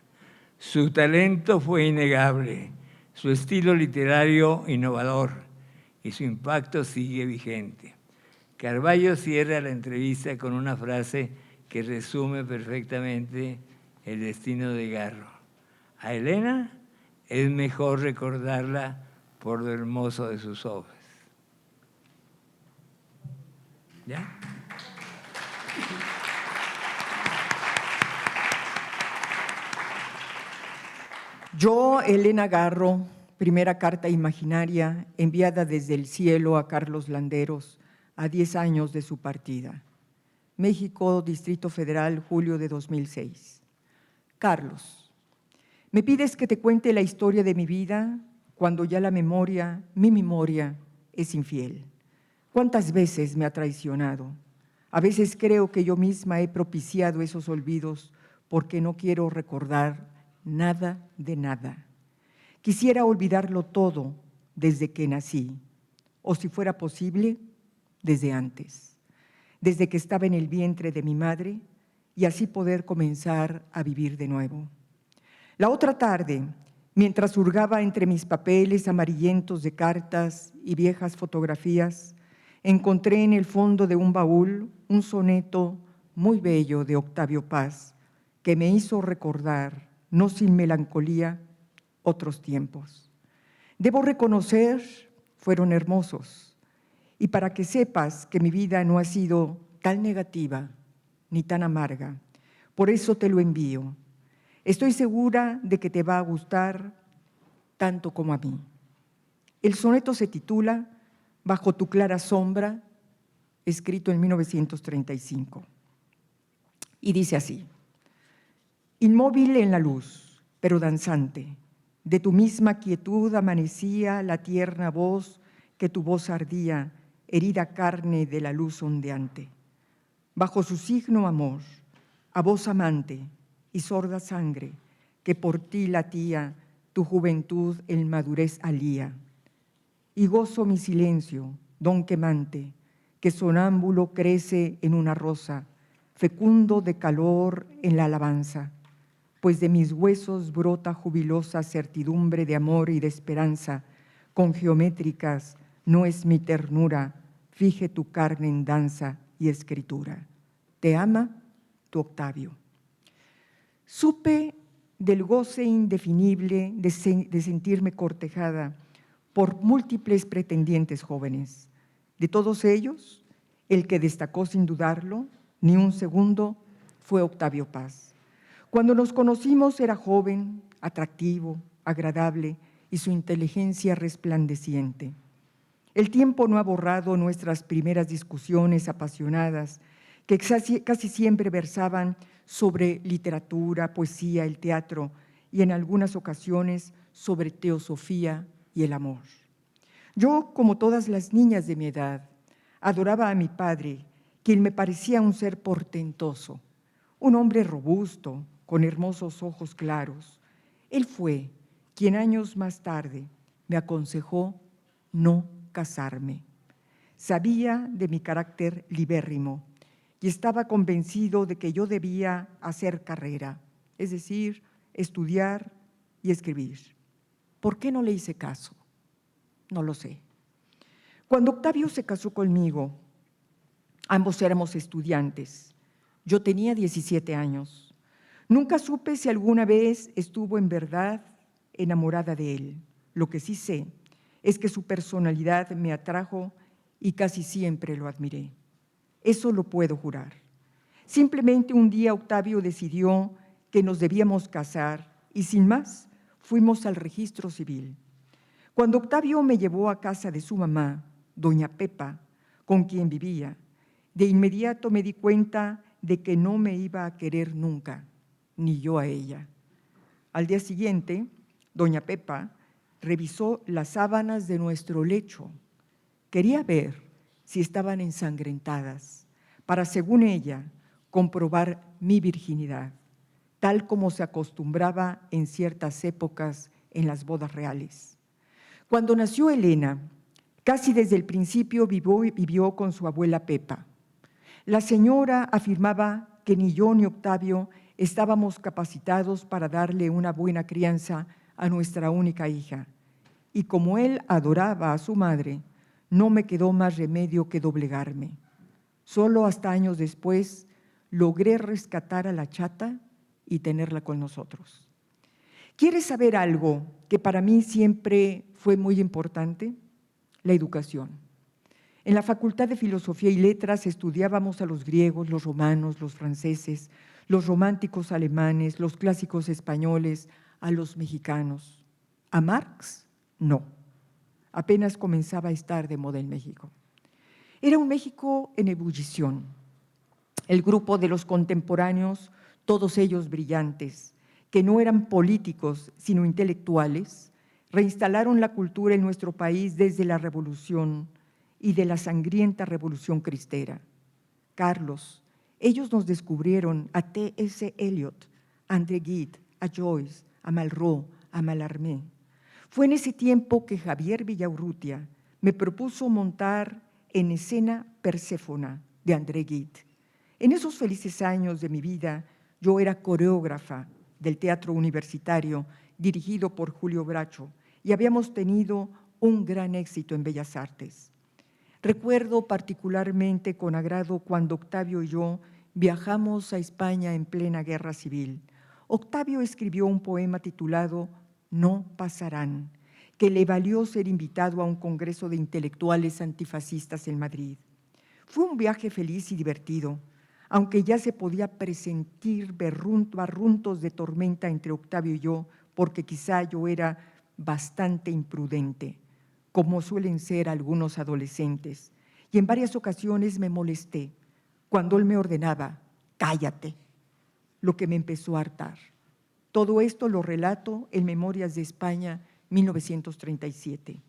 Su talento fue innegable, su estilo literario innovador y su impacto sigue vigente. Carballo cierra la entrevista con una frase que resume perfectamente el destino de Garro. A Elena es mejor recordarla por lo hermoso de sus obras. ¿Ya? Yo, Elena Garro, primera carta imaginaria enviada desde el cielo a Carlos Landeros a 10 años de su partida. México, Distrito Federal, julio de 2006. Carlos, me pides que te cuente la historia de mi vida cuando ya la memoria, mi memoria, es infiel. ¿Cuántas veces me ha traicionado? A veces creo que yo misma he propiciado esos olvidos porque no quiero recordar nada de nada. Quisiera olvidarlo todo desde que nací, o si fuera posible, desde antes, desde que estaba en el vientre de mi madre y así poder comenzar a vivir de nuevo. La otra tarde, mientras hurgaba entre mis papeles amarillentos de cartas y viejas fotografías, encontré en el fondo de un baúl un soneto muy bello de Octavio Paz que me hizo recordar, no sin melancolía, otros tiempos. Debo reconocer, fueron hermosos. Y para que sepas que mi vida no ha sido tan negativa ni tan amarga, por eso te lo envío. Estoy segura de que te va a gustar tanto como a mí. El soneto se titula Bajo tu clara sombra, escrito en 1935. Y dice así: Inmóvil en la luz, pero danzante, de tu misma quietud amanecía la tierna voz que tu voz ardía, herida carne de la luz ondeante. Bajo su signo amor, a voz amante y sorda sangre, que por ti latía, tu juventud en madurez alía. Y gozo mi silencio, don quemante, que sonámbulo crece en una rosa, fecundo de calor en la alabanza, pues de mis huesos brota jubilosa certidumbre de amor y de esperanza, con geométricas no es mi ternura, fije tu carne en danza y escritura. Te ama tu Octavio. Supe del goce indefinible de sentirme cortejada por múltiples pretendientes jóvenes. De todos ellos, el que destacó sin dudarlo, ni un segundo, fue Octavio Paz. Cuando nos conocimos era joven, atractivo, agradable y su inteligencia resplandeciente. El tiempo no ha borrado nuestras primeras discusiones apasionadas que casi siempre versaban sobre literatura, poesía, el teatro y en algunas ocasiones sobre teosofía y el amor. Yo, como todas las niñas de mi edad, adoraba a mi padre, quien me parecía un ser portentoso, un hombre robusto, con hermosos ojos claros. Él fue quien años más tarde me aconsejó no casarme. Sabía de mi carácter libérrimo y estaba convencido de que yo debía hacer carrera, es decir, estudiar y escribir. ¿Por qué no le hice caso? No lo sé. Cuando Octavio se casó conmigo, ambos éramos estudiantes. Yo tenía 17 años. Nunca supe si alguna vez estuvo en verdad enamorada de él. Lo que sí sé es que su personalidad me atrajo y casi siempre lo admiré. Eso lo puedo jurar. Simplemente un día Octavio decidió que nos debíamos casar y sin más fuimos al registro civil. Cuando Octavio me llevó a casa de su mamá, doña Pepa, con quien vivía, de inmediato me di cuenta de que no me iba a querer nunca, ni yo a ella. Al día siguiente, doña Pepa revisó las sábanas de nuestro lecho. Quería ver si estaban ensangrentadas, para, según ella, comprobar mi virginidad, tal como se acostumbraba en ciertas épocas en las bodas reales. Cuando nació Elena, casi desde el principio vivió con su abuela Pepa. La señora afirmaba que ni yo ni Octavio estábamos capacitados para darle una buena crianza a nuestra única hija. Y como él adoraba a su madre, no me quedó más remedio que doblegarme. Solo hasta años después logré rescatar a la chata y tenerla con nosotros. ¿Quieres saber algo que para mí siempre fue muy importante? La educación. En la Facultad de Filosofía y Letras estudiábamos a los griegos, los romanos, los franceses, los románticos alemanes, los clásicos españoles, a los mexicanos. ¿A Marx? No. Apenas comenzaba a estar de moda en México. Era un México en ebullición. El grupo de los contemporáneos, todos ellos brillantes, que no eran políticos sino intelectuales, reinstalaron la cultura en nuestro país desde la Revolución y de la sangrienta Revolución Cristera. Carlos, ellos nos descubrieron a T.S. Eliot, a André Gide, a Joyce, a Malraux, a Mallarmé. Fue en ese tiempo que Javier Villaurrutia me propuso montar en escena Perséfona de André Gide. En esos felices años de mi vida, yo era coreógrafa del Teatro Universitario dirigido por Julio Bracho y habíamos tenido un gran éxito en Bellas Artes. Recuerdo particularmente con agrado cuando Octavio y yo viajamos a España en plena guerra civil. Octavio escribió un poema titulado No pasarán, que le valió ser invitado a un congreso de intelectuales antifascistas en Madrid. Fue un viaje feliz y divertido, aunque ya se podía presentir barruntos de tormenta entre Octavio y yo, porque quizá yo era bastante imprudente, como suelen ser algunos adolescentes, y en varias ocasiones me molesté cuando él me ordenaba, cállate, lo que me empezó a hartar. Todo esto lo relato en Memorias de España, 1937.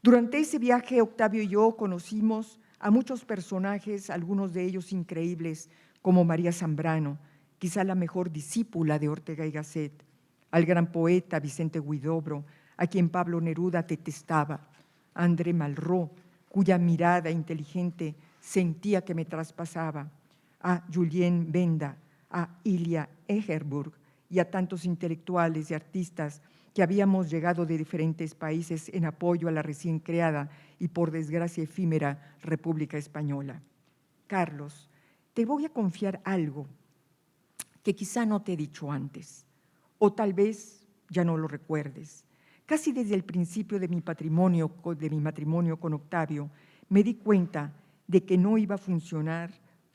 Durante ese viaje, Octavio y yo conocimos a muchos personajes, algunos de ellos increíbles, como María Zambrano, quizá la mejor discípula de Ortega y Gasset, al gran poeta Vicente Huidobro, a quien Pablo Neruda detestaba, a André Malraux, cuya mirada inteligente sentía que me traspasaba, a Julien Benda, a Ilya Egerburg y a tantos intelectuales y artistas que habíamos llegado de diferentes países en apoyo a la recién creada y por desgracia efímera República Española. Carlos, te voy a confiar algo que quizá no te he dicho antes, o tal vez ya no lo recuerdes. Casi desde el principio de mi matrimonio con Octavio, me di cuenta de que no iba a funcionar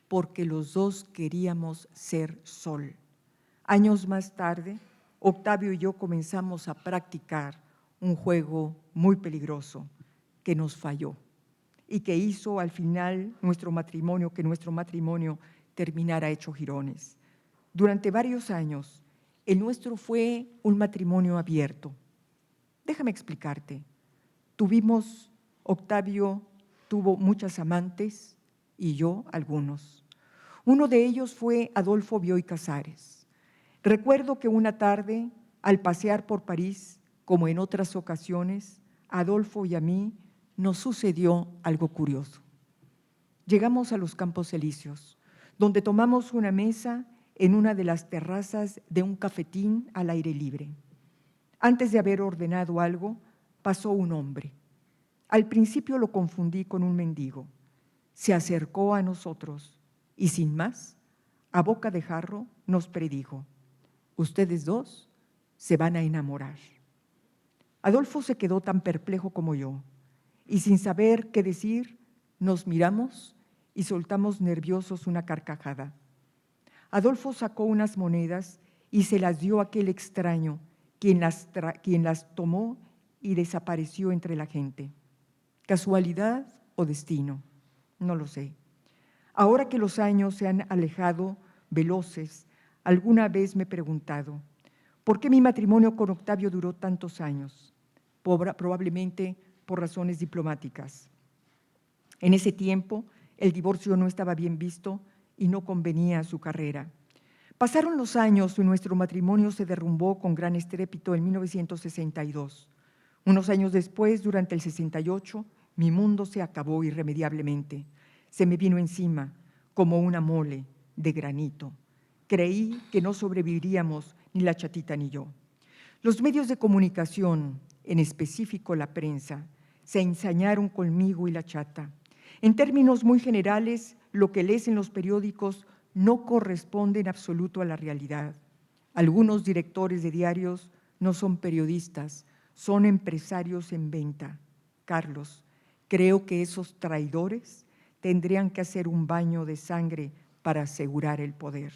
porque los dos queríamos ser sol. Años más tarde, Octavio y yo comenzamos a practicar un juego muy peligroso que nos falló y que hizo al final que nuestro matrimonio terminara hecho jirones. Durante varios años, el nuestro fue un matrimonio abierto. Déjame explicarte. Octavio tuvo muchas amantes y yo algunos. Uno de ellos fue Adolfo Bioy Casares. Recuerdo que una tarde, al pasear por París, como en otras ocasiones, a Adolfo y a mí nos sucedió algo curioso. Llegamos a los Campos Elíseos, donde tomamos una mesa en una de las terrazas de un cafetín al aire libre. Antes de haber ordenado algo, pasó un hombre. Al principio lo confundí con un mendigo. Se acercó a nosotros y sin más, a boca de jarro, nos predijo: ustedes dos se van a enamorar. Adolfo se quedó tan perplejo como yo y sin saber qué decir, nos miramos y soltamos nerviosos una carcajada. Adolfo sacó unas monedas y se las dio a aquel extraño, quien las tomó y desapareció entre la gente. ¿Casualidad o destino? No lo sé. Ahora que los años se han alejado veloces, alguna vez me he preguntado, ¿por qué mi matrimonio con Octavio duró tantos años? Probablemente por razones diplomáticas. En ese tiempo, el divorcio no estaba bien visto y no convenía a su carrera. Pasaron los años y nuestro matrimonio se derrumbó con gran estrépito en 1962. Unos años después, durante el 68, mi mundo se acabó irremediablemente. Se me vino encima como una mole de granito. Creí que no sobreviviríamos ni la chatita ni yo. Los medios de comunicación, en específico la prensa, se ensañaron conmigo y la chata. En términos muy generales, lo que lees en los periódicos no corresponde en absoluto a la realidad. Algunos directores de diarios no son periodistas, son empresarios en venta. Carlos, creo que esos traidores tendrían que hacer un baño de sangre para asegurar el poder,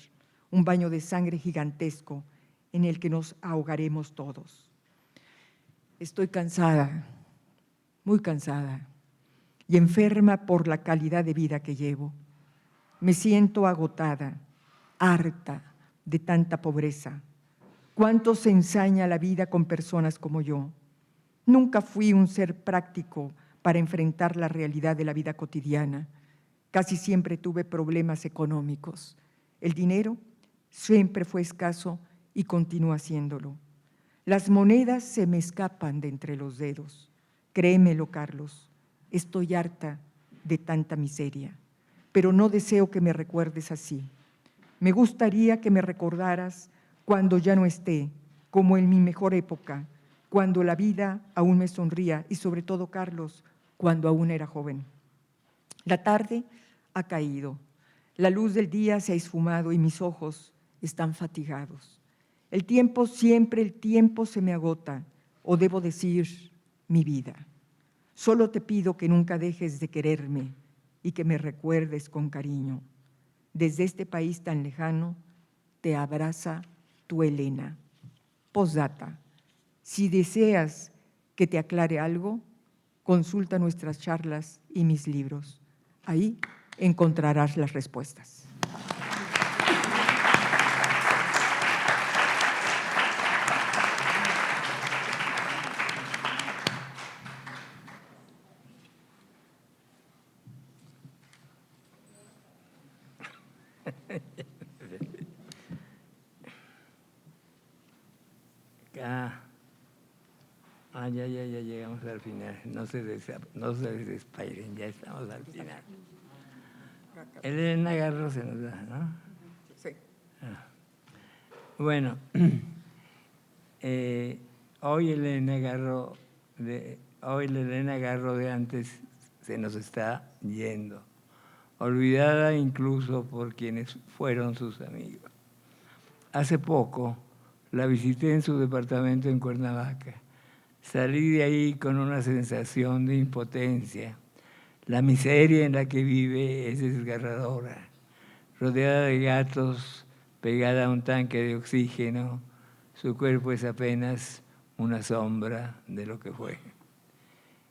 un baño de sangre gigantesco en el que nos ahogaremos todos. Estoy cansada, muy cansada, y enferma por la calidad de vida que llevo. Me siento agotada, harta de tanta pobreza. ¿Cuánto se ensaña la vida con personas como yo? Nunca fui un ser práctico para enfrentar la realidad de la vida cotidiana. Casi siempre tuve problemas económicos. El dinero siempre fue escaso y continúa siéndolo. Las monedas se me escapan de entre los dedos. Créemelo, Carlos, estoy harta de tanta miseria, pero no deseo que me recuerdes así. Me gustaría que me recordaras cuando ya no esté, como en mi mejor época, cuando la vida aún me sonría y sobre todo, Carlos, cuando aún era joven. La tarde ha caído, la luz del día se ha esfumado y mis ojos están fatigados. El tiempo se me agota, o debo decir, mi vida. Solo te pido que nunca dejes de quererme y que me recuerdes con cariño. Desde este país tan lejano, te abraza tu Elena. Postdata. Si deseas que te aclare algo, consulta nuestras charlas y mis libros. Ahí encontrarás las respuestas. Ya llegamos al final. No se despairen, ya estamos al final. Elena Garro se nos da, ¿no? Sí. Bueno, hoy la Elena Garro de antes se nos está yendo, olvidada incluso por quienes fueron sus amigos. Hace poco la visité en su departamento en Cuernavaca. Salí de ahí con una sensación de impotencia. La miseria en la que vive es desgarradora. Rodeada de gatos, pegada a un tanque de oxígeno, su cuerpo es apenas una sombra de lo que fue.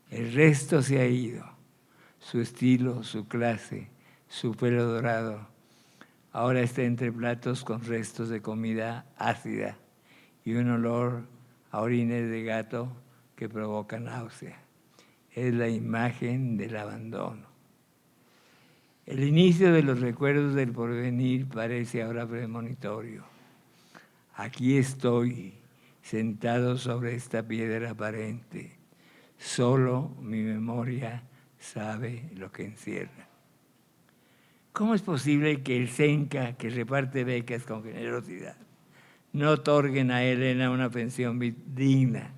El resto se ha ido. Su estilo, su clase, su pelo dorado. Ahora está entre platos con restos de comida ácida y un olor a orines de gato que provoca náusea. Es la imagen del abandono. El inicio de los recuerdos del porvenir parece ahora premonitorio. Aquí estoy, sentado sobre esta piedra aparente, solo mi memoria sabe lo que encierra. ¿Cómo es posible que el CENCA, que reparte becas con generosidad, no otorguen a Elena una pensión digna,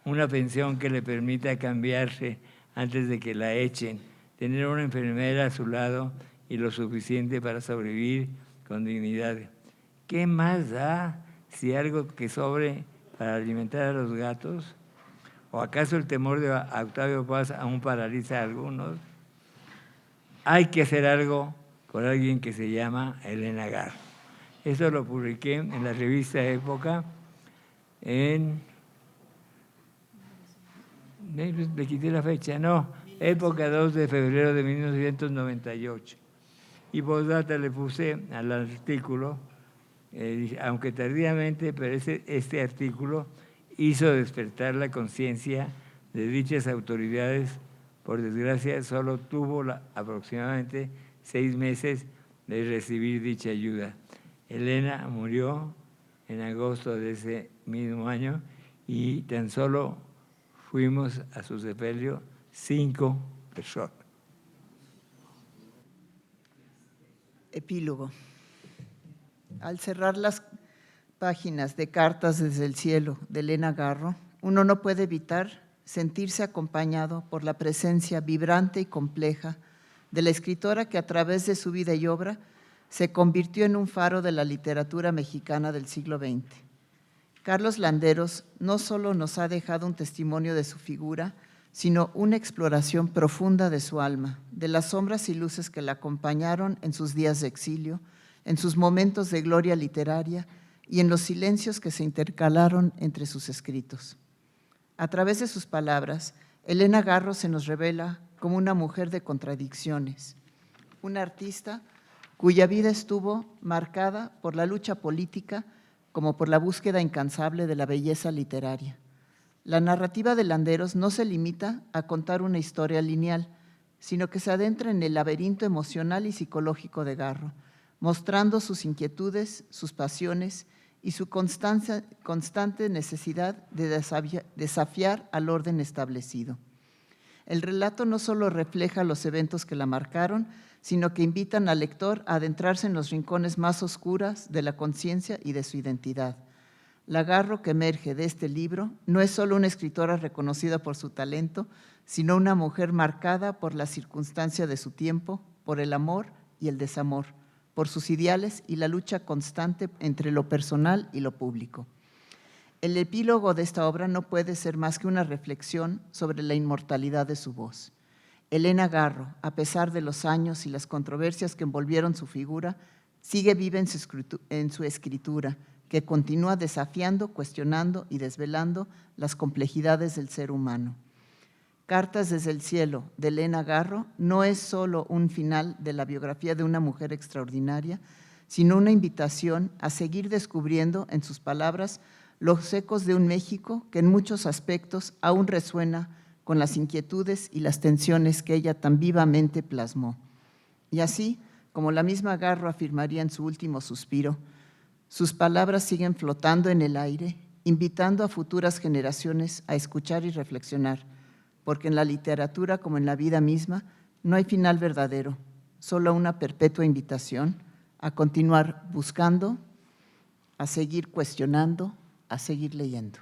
una pensión que le permita cambiarse antes de que la echen, tener una enfermera a su lado y lo suficiente para sobrevivir con dignidad? ¿Qué más da si algo que sobre para alimentar a los gatos? ¿O acaso el temor de Octavio Paz aún paraliza a algunos? Hay que hacer algo por alguien que se llama Elena Garro. Eso lo publiqué en la revista Época le quité la fecha, no, Época 2 de febrero de 1998. Y postdata le puse al artículo, aunque tardíamente, pero este artículo hizo despertar la conciencia de dichas autoridades. Por desgracia, solo tuvo aproximadamente 6 meses de recibir dicha ayuda. Elena murió en agosto de ese mismo año y tan solo fuimos a su sepelio 5 personas. Epílogo. Al cerrar las páginas de Cartas desde el cielo de Elena Garro, uno no puede evitar sentirse acompañado por la presencia vibrante y compleja de la escritora que a través de su vida y obra se convirtió en un faro de la literatura mexicana del siglo XX. Carlos Landeros no solo nos ha dejado un testimonio de su figura, sino una exploración profunda de su alma, de las sombras y luces que la acompañaron en sus días de exilio, en sus momentos de gloria literaria y en los silencios que se intercalaron entre sus escritos. A través de sus palabras, Elena Garro se nos revela como una mujer de contradicciones, una artista cuya vida estuvo marcada por la lucha política como por la búsqueda incansable de la belleza literaria. La narrativa de Landeros no se limita a contar una historia lineal, sino que se adentra en el laberinto emocional y psicológico de Garro, mostrando sus inquietudes, sus pasiones y su constante necesidad de desafiar al orden establecido. El relato no solo refleja los eventos que la marcaron, sino que invitan al lector a adentrarse en los rincones más oscuros de la conciencia y de su identidad. La Garro que emerge de este libro no es solo una escritora reconocida por su talento, sino una mujer marcada por la circunstancia de su tiempo, por el amor y el desamor, por sus ideales y la lucha constante entre lo personal y lo público. El epílogo de esta obra no puede ser más que una reflexión sobre la inmortalidad de su voz. Elena Garro, a pesar de los años y las controversias que envolvieron su figura, sigue viva en su escritura, que continúa desafiando, cuestionando y desvelando las complejidades del ser humano. Cartas desde el cielo, de Elena Garro, no es solo un final de la biografía de una mujer extraordinaria, sino una invitación a seguir descubriendo en sus palabras los ecos de un México que en muchos aspectos aún resuena con las inquietudes y las tensiones que ella tan vivamente plasmó. Y así, como la misma Garro afirmaría en su último suspiro, sus palabras siguen flotando en el aire, invitando a futuras generaciones a escuchar y reflexionar, porque en la literatura como en la vida misma no hay final verdadero, solo una perpetua invitación a continuar buscando, a seguir cuestionando, a seguir leyendo.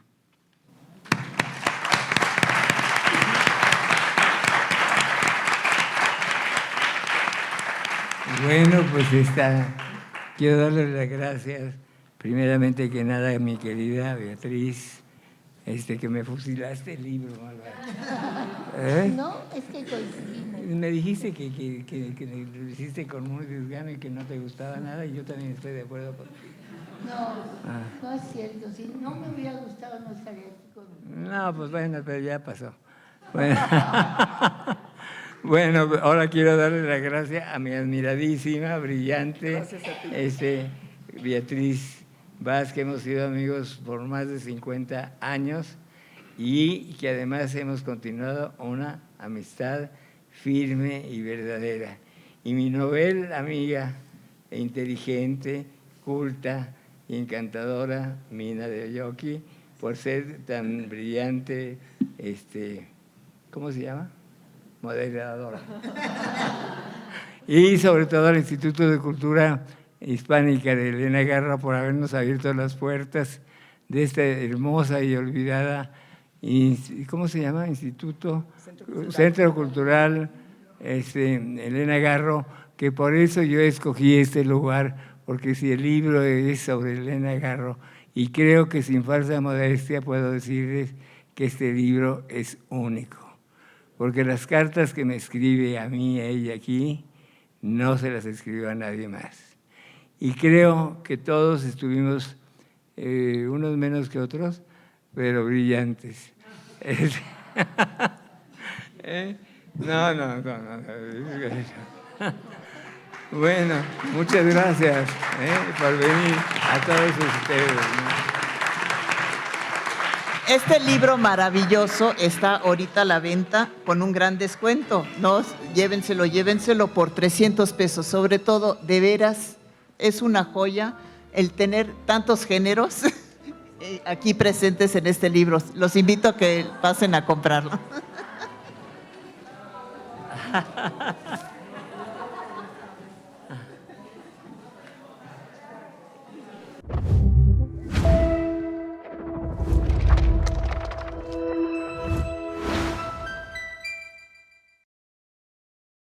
Bueno, pues quiero darles las gracias, primeramente que nada, a mi querida Beatriz, que me fusilaste el libro, ¿Eh? No, es que coincidimos. Me dijiste que lo hiciste con muy desgano y que no te gustaba nada, y yo también estoy de acuerdo contigo. No es cierto. Si no me hubiera gustado, no estaría aquí conmigo. No, pues bueno, pero ya pasó. Bueno. Bueno, ahora quiero darle las gracias a mi admiradísima, brillante, Beatriz Vaz, que hemos sido amigos por más de 50 años y que además hemos continuado una amistad firme y verdadera. Y mi novel amiga, inteligente, culta y encantadora, Mina de Oyoki, por ser tan brillante, ¿cómo se llama? Moderadora. Y sobre todo al Instituto de Cultura Hispánica de Elena Garro por habernos abierto las puertas de esta hermosa y olvidada, ¿cómo se llama? Centro Cultural Elena Garro, que por eso yo escogí este lugar, porque si el libro es sobre Elena Garro, y creo que sin falsa modestia puedo decirles que este libro es único, porque las cartas que me escribe a mí, a ella aquí, no se las escribió a nadie más. Y creo que todos estuvimos, unos menos que otros, pero brillantes. No. Bueno, muchas gracias por venir a todos ustedes, ¿no? Este libro maravilloso está ahorita a la venta con un gran descuento, ¿no? Llévenselo por 300 pesos. Sobre todo, de veras, es una joya el tener tantos géneros aquí presentes en este libro. Los invito a que pasen a comprarlo.